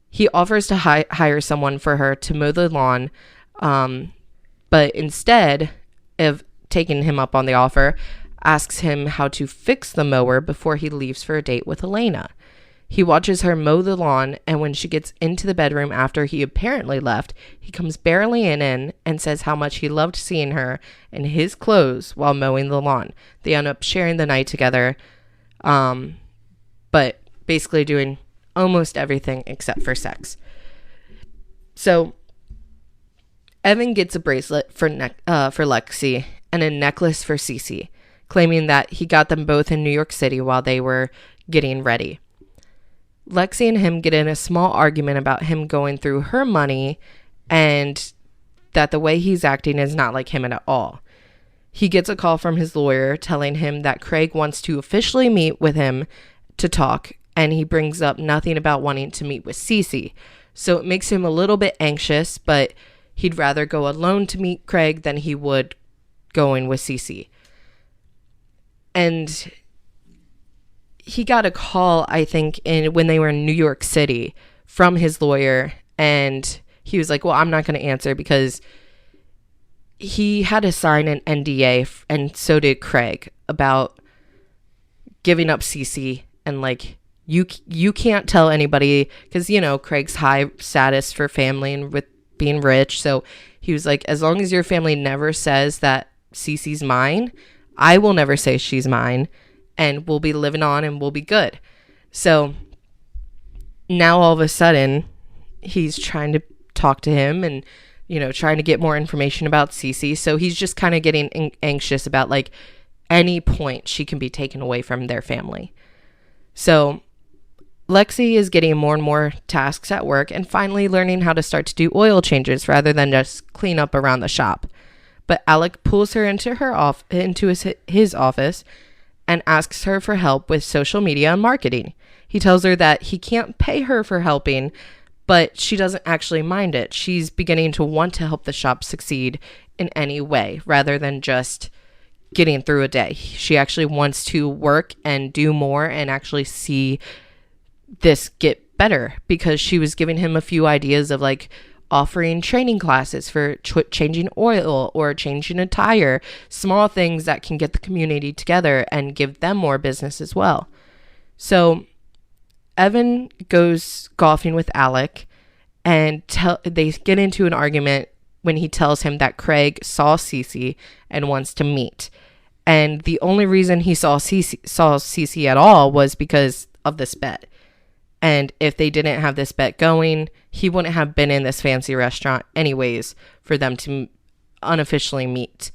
S2: He offers to hire someone for her to mow the lawn, but instead of taking him up on the offer, asks him how to fix the mower before he leaves for a date with Elena. He watches her mow the lawn, and when she gets into the bedroom after he apparently left, he comes barely in and says how much he loved seeing her in his clothes while mowing the lawn. They end up sharing the night together, but basically doing almost everything except for sex. So Evan gets a bracelet for Lexi and a necklace for Cece, claiming that he got them both in New York City while they were getting ready. Lexi and him get in a small argument about him going through her money and that the way he's acting is not like him at all. He gets a call from his lawyer telling him that Craig wants to officially meet with him to talk, and he brings up nothing about wanting to meet with Cece. So it makes him a little bit anxious, but he'd rather go alone to meet Craig than he would going with Cece. And he got a call, I think, when they were in New York City from his lawyer, and he was like, well, I'm not going to answer because he had to sign an NDA, and so did Craig, about giving up Cece, and like, you can't tell anybody, because, Craig's high status for family and with being rich, so he was like, as long as your family never says that Cece's mine, I will never say she's mine, and we'll be living on and we'll be good. So now all of a sudden he's trying to talk to him and, trying to get more information about Cece. So he's just kind of getting anxious about like any point she can be taken away from their family. So Lexi is getting more and more tasks at work and finally learning how to start to do oil changes rather than just clean up around the shop. But Alec pulls her into his office and asks her for help with social media and marketing. He tells her that he can't pay her for helping, but she doesn't actually mind it. She's beginning to want to help the shop succeed in any way rather than just getting through a day. She actually wants to work and do more and actually see this get better, because she was giving him a few ideas of like offering training classes for changing oil or changing a tire, small things that can get the community together and give them more business as well. So Evan goes golfing with Alec, and they get into an argument when he tells him that Craig saw Cece and wants to meet. And the only reason he saw Cece at all was because of this bet. And if they didn't have this bet going, he wouldn't have been in this fancy restaurant anyways for them to unofficially meet.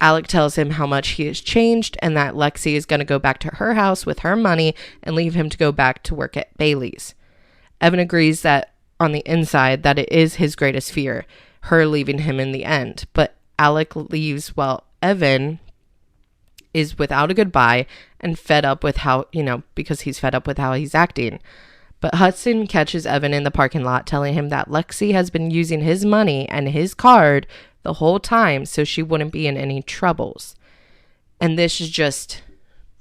S2: Alec tells him how much he has changed and that Lexi is going to go back to her house with her money and leave him to go back to work at Bailey's. Evan agrees that on the inside that it is his greatest fear, her leaving him in the end. But Alec leaves while Evan is without a goodbye and fed up with how, because he's fed up with how he's acting. But Hudson catches Evan in the parking lot, telling him that Lexi has been using his money and his card the whole time so she wouldn't be in any troubles. And this is just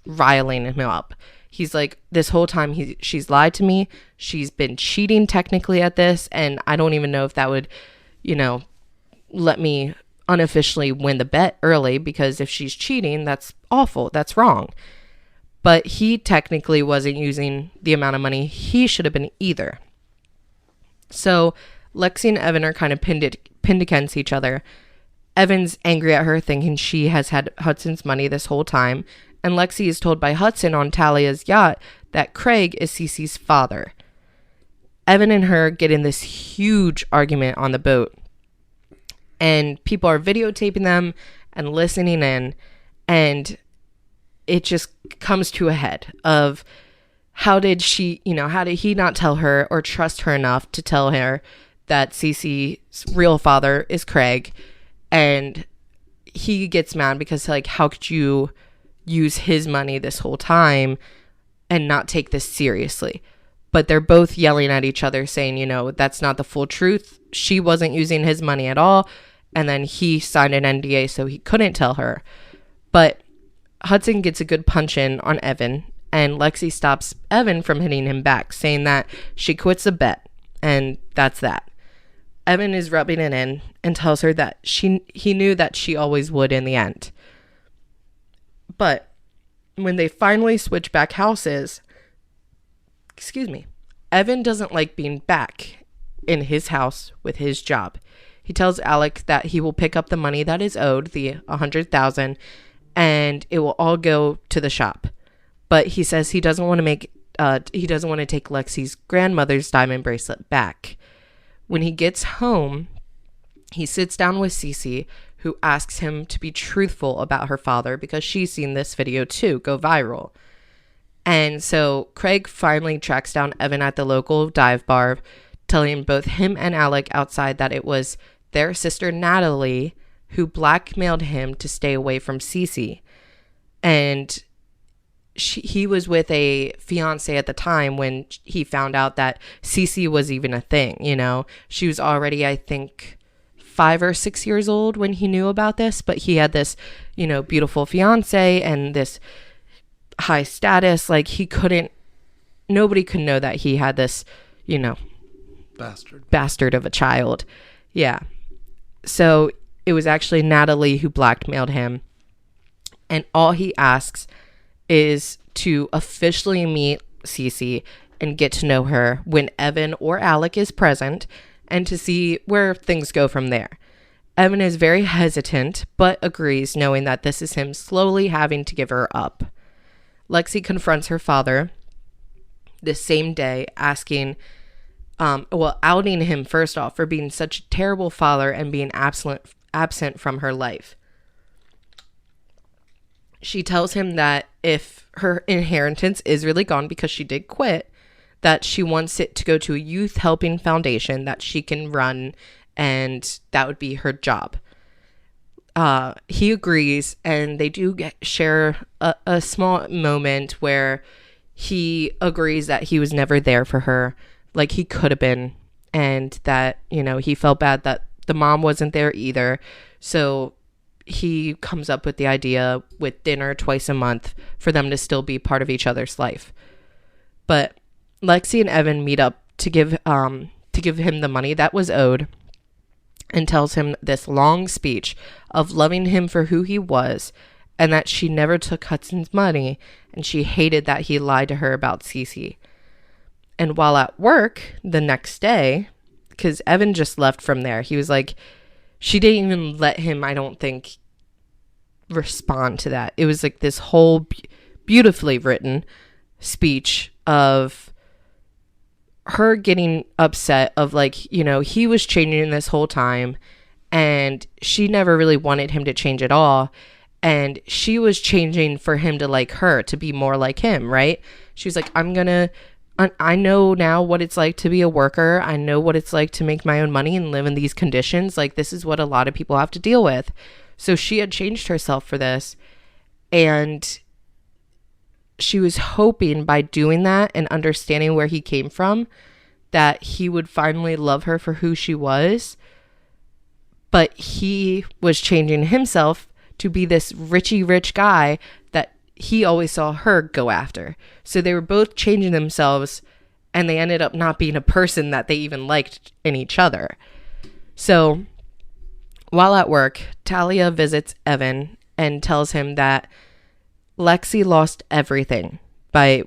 S2: riling him up. He's like, this whole time she's lied to me. She's been cheating technically at this, and I don't even know if that would, let me unofficially win the bet early, because if she's cheating, that's awful. That's wrong. But he technically wasn't using the amount of money he should have been either. So Lexi and Evan are kind of pinned against each other. Evan's angry at her, thinking she has had Hudson's money this whole time. And Lexi is told by Hudson on Talia's yacht that Craig is Cece's father. Evan and her get in this huge argument on the boat. And people are videotaping them and listening in. And it just comes to a head of how did he not tell her or trust her enough to tell her that Cece's real father is Craig. And he gets mad because, how could you use his money this whole time and not take this seriously? But they're both yelling at each other saying, that's not the full truth. She wasn't using his money at all. And then he signed an NDA, so he couldn't tell her. But Hudson gets a good punch in on Evan, and Lexi stops Evan from hitting him back, saying that she quits the bet, and that's that. Evan is rubbing it in and tells her that he knew that she always would in the end. But when they finally switch back houses, Evan doesn't like being back in his house with his job. He tells Alec that he will pick up the money that is owed, the $100,000, and it will all go to the shop. But he says he doesn't want to take Lexi's grandmother's diamond bracelet back. When he gets home, he sits down with Cece, who asks him to be truthful about her father because she's seen this video too go viral. And so Craig finally tracks down Evan at the local dive bar, telling both him and Alec outside that it was their sister Natalie who blackmailed him to stay away from Cece. And he was with a fiance at the time when he found out that Cece was even a thing, She was already, I think, 5 or 6 years old when he knew about this, but he had this, beautiful fiance and this high status. Nobody could know that he had this, bastard of a child. Yeah. So it was actually Natalie who blackmailed him. And all he asks is to officially meet Cece and get to know her when Evan or Alec is present, and to see where things go from there. Evan is very hesitant, but agrees, knowing that this is him slowly having to give her up. Lexi confronts her father the same day, outing him first off for being such a terrible father and being absent from her life. She tells him that if her inheritance is really gone because she did quit, that she wants it to go to a youth helping foundation that she can run, and that would be her job. He agrees, and they do share a small moment where he agrees that he was never there for her, like he could have been, and that, he felt bad that the mom wasn't there either. So he comes up with the idea with dinner twice a month for them to still be part of each other's life. But Lexi and Evan meet up to give him the money that was owed, and tells him this long speech of loving him for who he was, and that she never took Hudson's money, and she hated that he lied to her about Cece. And while at work the next day, because Evan just left from there, he was like, she didn't even let him, I don't think, respond to that. It was like this whole beautifully written speech of her getting upset of like, you know, he was changing this whole time and she never really wanted him to change at all. And she was changing for him to like her, to be more like him, right? She was like, I know now what it's like to be a worker. I know what it's like to make my own money and live in these conditions. Like, this is what a lot of people have to deal with. So she had changed herself for this. And she was hoping by doing that and understanding where he came from, that he would finally love her for who she was. But he was changing himself to be this richy rich guy that he always saw her go after. So they were both changing themselves, and they ended up not being a person that they even liked in each other. So while at work, Talia visits Evan and tells him that Lexi lost everything by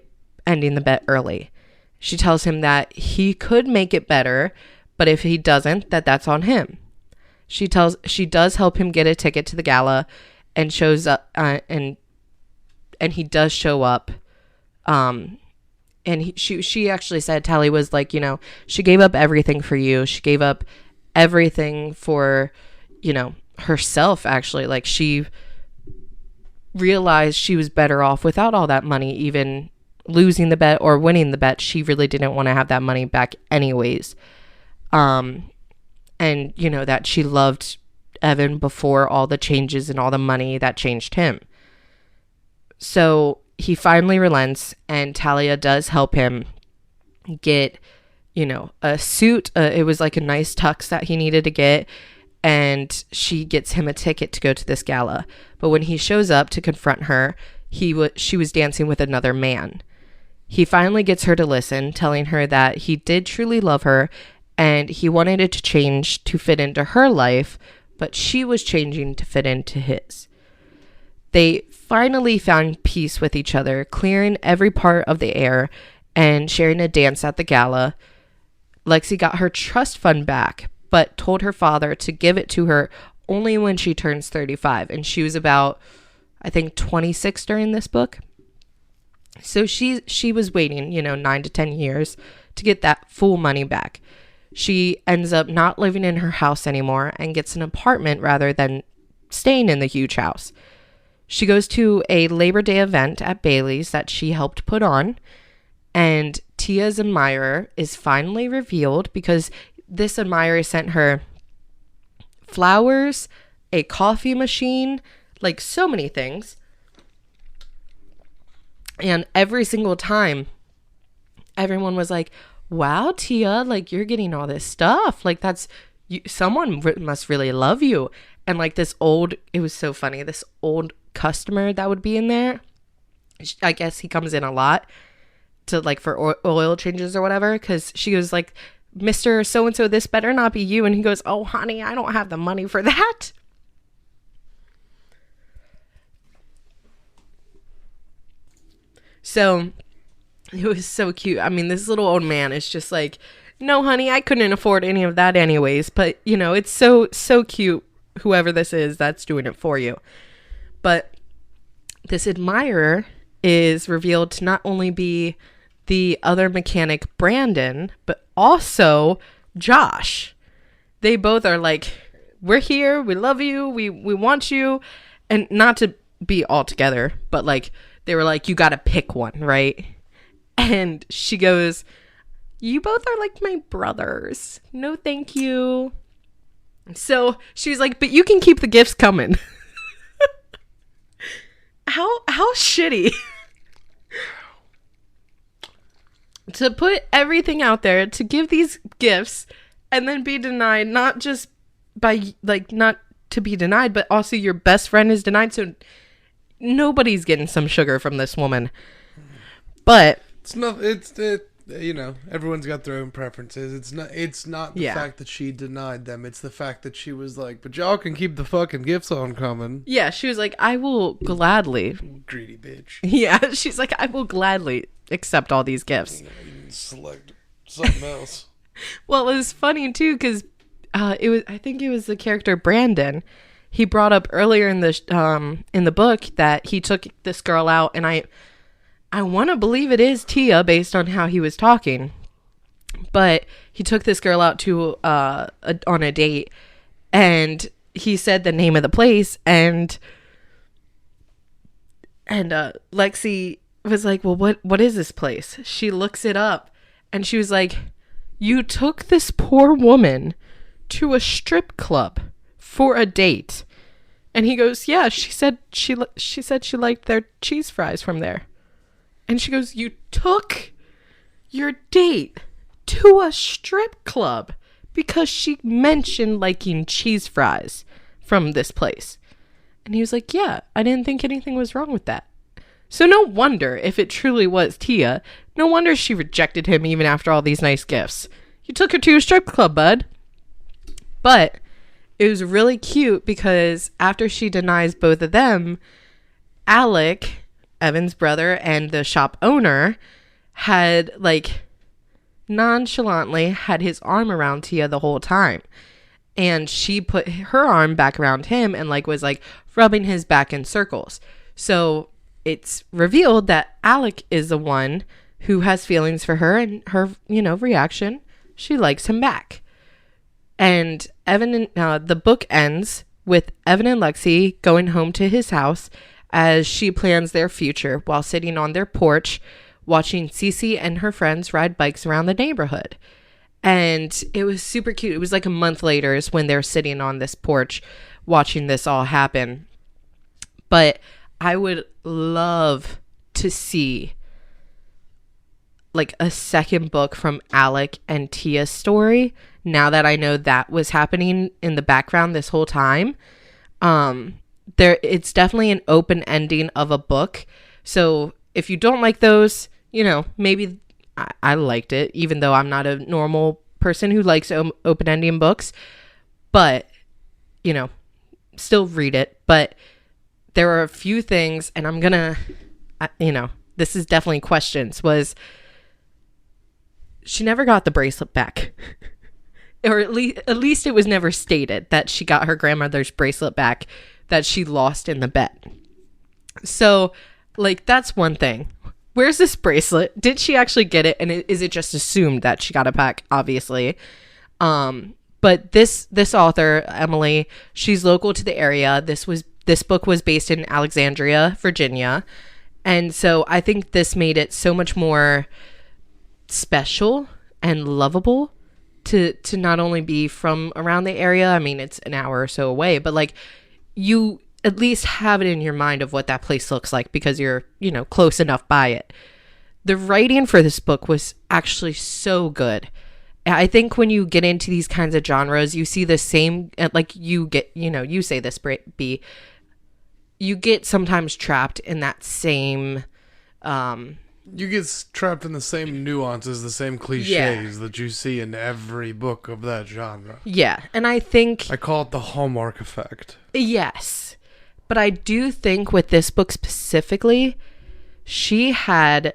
S2: ending the bet early. She tells him that he could make it better, but if he doesn't, that's on him. She does help him get a ticket to the gala, and shows up, and he does show up. She actually said, Talia was like, you know, she gave up everything for you. She gave up everything for, you know, herself, actually. Like, she realized she was better off without all that money, even losing the bet or winning the bet. She really didn't want to have that money back anyways. And, you know, that she loved Evan before all the changes and all the money that changed him. So he finally relents, and Talia does help him get, you know, a suit. It was like a nice tux that he needed to get, and she gets him a ticket to go to this gala. But when he shows up to confront her, she was dancing with another man. He finally gets her to listen, telling her that he did truly love her, and he wanted it to change to fit into her life, but she was changing to fit into his. They finally found peace with each other, clearing every part of the air and sharing a dance at the gala. Lexi got her trust fund back, but told her father to give it to her only when she turns 35. And she was about, I think, 26 during this book. So she was waiting, 9 to 10 years to get that full money back. She ends up not living in her house anymore and gets an apartment rather than staying in the huge house. She goes to a Labor Day event at Bailey's that she helped put on, and Tia's admirer is finally revealed because this admirer sent her flowers, a coffee machine, like so many things. And every single time, everyone was like, wow, Tia, like, you're getting all this stuff. Like, someone must really love you. And like it was so funny, this old customer that would be in there, I guess he comes in a lot to like for oil changes or whatever, because she was like, Mr. So-and-so, this better not be you. And he goes, oh, honey, I don't have the money for that. So it was so cute. I mean, this little old man is just like, no, honey, I couldn't afford any of that anyways. But, it's so cute, whoever this is that's doing it for you. But this admirer is revealed to not only be the other mechanic, Brandon, but also Josh. They both are like, we're here, we love you, we want you. And not to be all together, but like, they were like, you gotta pick one, right? And she goes, you both are like my brothers. No, thank you. So she was like, but you can keep the gifts coming. How shitty. To put everything out there, to give these gifts, and then be denied, not just by, like, not to be denied, but also your best friend is denied. So nobody's getting some sugar from this woman. But
S1: everyone's got their own preferences. It's not the fact that she denied them. It's the fact that she was like, but y'all can keep the fucking gifts on coming.
S2: Yeah, she was like, I will gladly.
S1: Greedy bitch.
S2: Yeah, she's like, I will gladly accept all these gifts.
S1: select something else.
S2: Well, it was funny too because I think it was the character Brandon. He brought up earlier in the book that he took this girl out, and I want to believe it is Tia based on how he was talking, but he took this girl out to on a date, and he said the name of the place, and Lexi was like, well, what is this place? She looks it up, and she was like, you took this poor woman to a strip club for a date. And he goes, yeah, she said she liked their cheese fries from there. And she goes, you took your date to a strip club because she mentioned liking cheese fries from this place. And he was like, yeah, I didn't think anything was wrong with that. So no wonder, if it truly was Tia, no wonder she rejected him even after all these nice gifts. You took her to a strip club, bud. But it was really cute because after she denies both of them, Alec, Evan's brother, and the shop owner had nonchalantly had his arm around Tia the whole time. And she put her arm back around him and was rubbing his back in circles. So it's revealed that Alec is the one who has feelings for her, and her, reaction, she likes him back. And the book ends with Evan and Lexi going home to his house as she plans their future while sitting on their porch watching Cece and her friends ride bikes around the neighborhood. And it was super cute. It was a month later is when they're sitting on this porch watching this all happen. But I would love to see a second book from Alec and Tia's story now that I know that was happening in the background this whole time. It's definitely an open ending of a book. So if you don't like those, maybe I liked it, even though I'm not a normal person who likes open ending books, but still read it. But there are a few things, and I'm gonna, this is definitely questions, was she never got the bracelet back. Or at least it was never stated that she got her grandmother's bracelet back that she lost in the bet. So, that's one thing. Where's this bracelet? Did she actually get it? And is it just assumed that she got it back? Obviously. But this author, Emily, she's local to the area. This book was based in Alexandria, Virginia. And so I think this made it so much more special and lovable to not only be from around the area. I mean, it's an hour or so away, but you at least have it in your mind of what that place looks like because you're, close enough by it. The writing for this book was actually so good. I think when you get into these kinds of genres, you see the same, you get, you say this, B, you get sometimes trapped in that same,
S1: you get trapped in the same nuances, the same cliches that you see in every book of that genre.
S2: Yeah, and I think
S1: I call it the Hallmark effect.
S2: Yes, but I do think with this book specifically, she had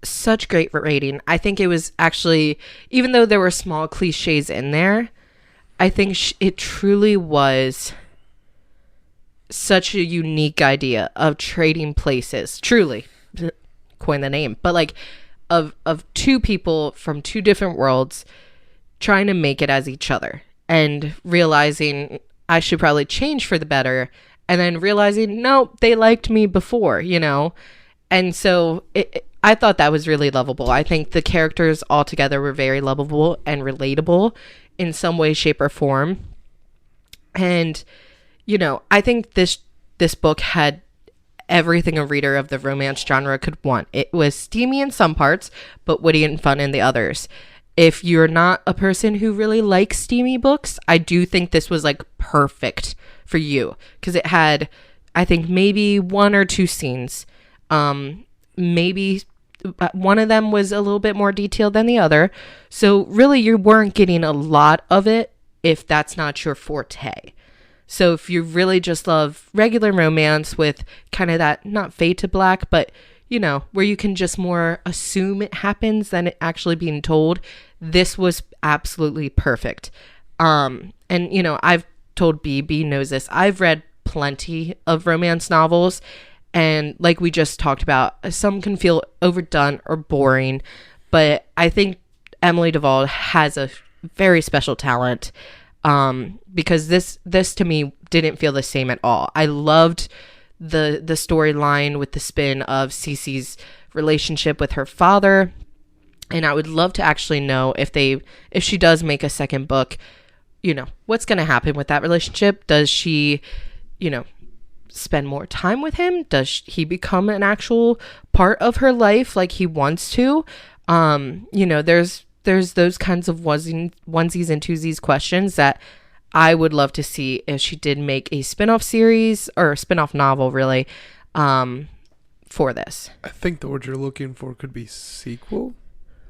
S2: such great rating. I think it was actually, even though there were small cliches in there, I think it truly was such a unique idea of trading places. Truly. Coin the name, but of two people from two different worlds trying to make it as each other and realizing I should probably change for the better, and then realizing no, they liked me before, and so I thought that was really lovable. I think the characters all together were very lovable and relatable in some way, shape, or form. And I think this book had everything a reader of the romance genre could want. It was steamy in some parts, but witty and fun in the others. If you're not a person who really likes steamy books, I do think this was perfect for you because it had, I think, maybe one or two scenes. Maybe one of them was a little bit more detailed than the other. So really you weren't getting a lot of it if that's not your forte. So if you really just love regular romance with kind of that, not fade to black, but, where you can just more assume it happens than it actually being told. This was absolutely perfect. And, I've told B knows this. I've read plenty of romance novels. And like we just talked about, some can feel overdone or boring. But I think Emily Duvall has a very special talent, because this to me didn't feel the same at all. I loved the storyline with the spin of Cece's relationship with her father, and I would love to actually know if she does make a second book, what's going to happen with that relationship. Does she spend more time with him? Does he become an actual part of her life like he wants to? There's those kinds of onesies and twosies questions that I would love to see if she did make a spin-off series or a spin-off novel, really, for this.
S1: I think the word you're looking for could be sequel.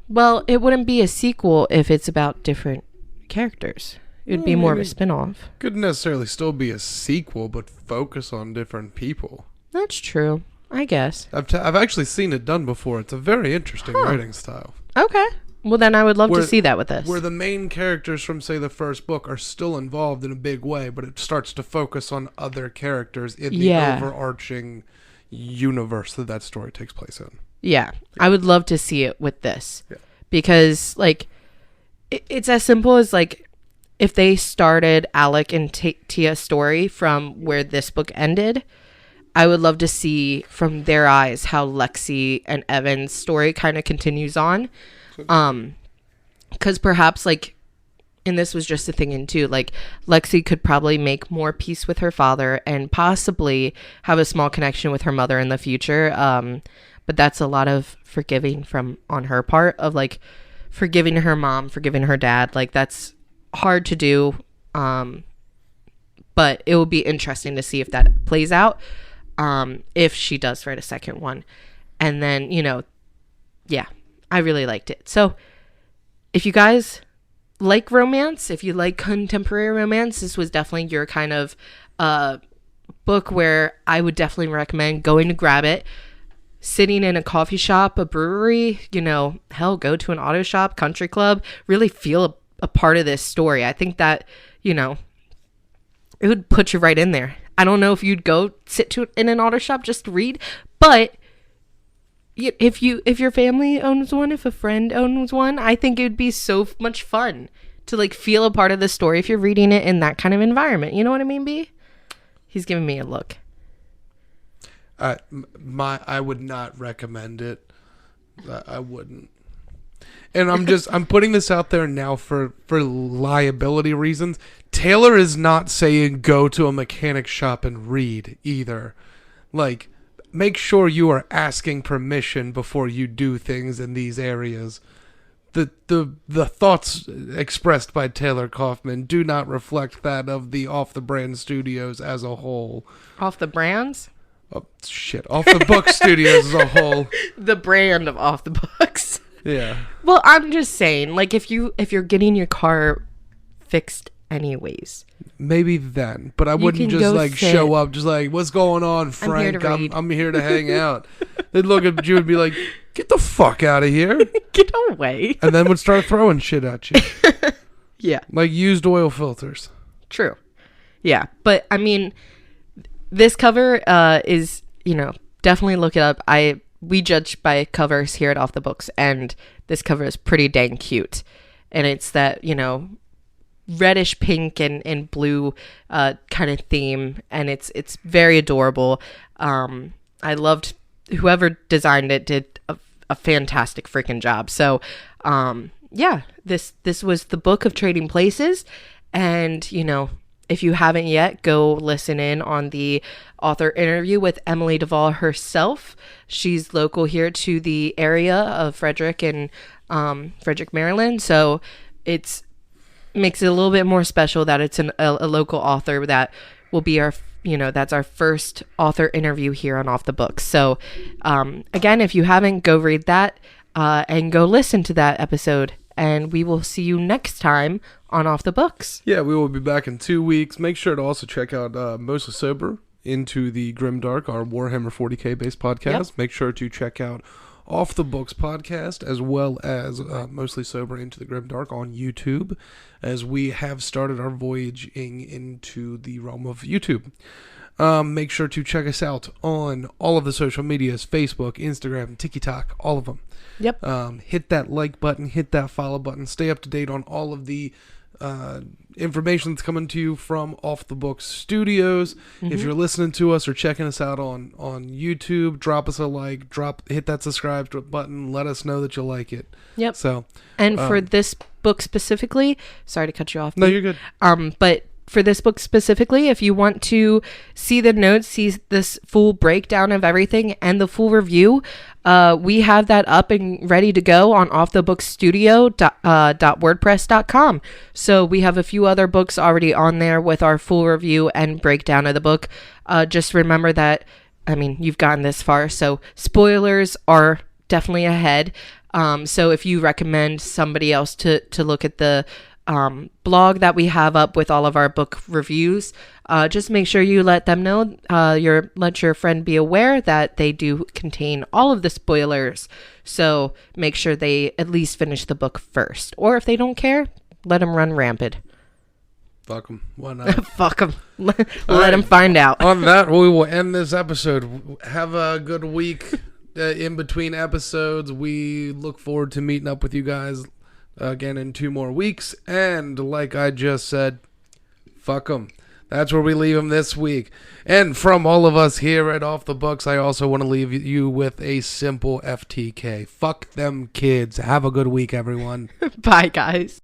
S2: Well, it wouldn't be a sequel if it's about different characters. It would be more of a spin-off.
S1: Couldn't necessarily still be a sequel, but focus on different people.
S2: That's true, I guess.
S1: I've actually seen it done before. It's a very interesting writing style.
S2: Okay. Well, then I would love to see that with this.
S1: Where the main characters from, say, the first book are still involved in a big way, but it starts to focus on other characters in the overarching universe that story takes place in.
S2: Yeah. I would love to see it with this.
S1: Yeah.
S2: Because, it's as simple as, if they started Alec and Tia's story from where this book ended, I would love to see from their eyes how Lexi and Evan's story kind of continues on. Because perhaps and this was just a thing in too, Lexi could probably make more peace with her father and possibly have a small connection with her mother in the future. But that's a lot of forgiving on her part of forgiving her mom, forgiving her dad. That's hard to do. But it will be interesting to see if that plays out. If she does write a second one. And then, yeah. I really liked it. So if you guys like romance, if you like contemporary romance, this was definitely your kind of book where I would definitely recommend going to grab it, sitting in a coffee shop, a brewery, hell, go to an auto shop, country club, really feel a part of this story. I think that, it would put you right in there. I don't know if you'd go sit in an auto shop just to read, but if your family owns one, if a friend owns one, I think it would be so much fun to feel a part of the story if you're reading it in that kind of environment. You know what I mean, B? He's giving me a look.
S1: I would not recommend it. I wouldn't. And I'm putting this out there now for liability reasons. Taylor is not saying go to a mechanic shop and read either. Make sure you are asking permission before you do things in these areas. The thoughts expressed by Taylor Kaufman do not reflect that of the Off the Brand Studios as a whole.
S2: Off the brands?
S1: Oh, shit. Off the Book Studios as a whole.
S2: The brand of Off the Books.
S1: Yeah.
S2: Well, I'm just saying, if you're getting your car fixed anyways.
S1: Maybe then, but I wouldn't just show up just what's going on, Frank? I'm here to hang out. They'd look at you and be like, get the fuck out of here.
S2: Get away.
S1: And then would start throwing shit at you.
S2: Yeah.
S1: Like used oil filters.
S2: True. Yeah. But I mean, this cover is, definitely look it up. We judge by covers here at Off the Books, and this cover is pretty dang cute. And it's that, reddish pink and blue kind of theme, and it's very adorable. I loved whoever designed it did a fantastic freaking job. So yeah, this was the Book of Trading Places, and if you haven't yet, go listen in on the author interview with Emily Duvall herself. She's local here to the area of Frederick and Frederick, Maryland, so it's makes it a little bit more special that it's a local author that will be our, that's our first author interview here on Off the Books. So again, if you haven't, go read that and go listen to that episode, and we will see you next time on Off the Books.
S1: Yeah, we will be back in 2 weeks. Make sure to also check out Mostly Sober into the Grimdark, our Warhammer 40k based podcast, make sure to check out Off the Books podcast, as well as Mostly Sober Into the Grimdark on YouTube, as we have started our voyaging into the realm of YouTube. Make sure to check us out on all of the social medias, Facebook, Instagram, TikTok, all of them.
S2: Yep.
S1: Hit that like button, hit that follow button, stay up to date on all of the information that's coming to you from Off the Books Studios. If you're listening to us or checking us out on YouTube, drop us a like, hit that subscribe button, let us know that you like it.
S2: Yep.
S1: So,
S2: and for this book specifically, sorry to cut you off.
S1: No, you're good.
S2: But for this book specifically, if you want to see the notes, see this full breakdown of everything and the full review, we have that up and ready to go on offthebookstudio.wordpress.com. So we have a few other books already on there with our full review and breakdown of the book. Just remember that, I mean, you've gotten this far, so spoilers are definitely ahead. So if you recommend somebody else to look at the blog that we have up with all of our book reviews, just make sure you let them know, let your friend be aware that they do contain all of the spoilers. So make sure they at least finish the book first, or if they don't care, let them run rampant.
S1: Fuck them. Why not?
S2: Fuck them. Let them find out.
S1: On that, we will end this episode. Have a good week in between episodes. We look forward to meeting up with you guys again in 2 more weeks. And like I just said, fuck them. That's where we leave them this week. And from all of us here at Off the Books, I also want to leave you with a simple FTK. Fuck them kids. Have a good week, everyone.
S2: Bye, guys.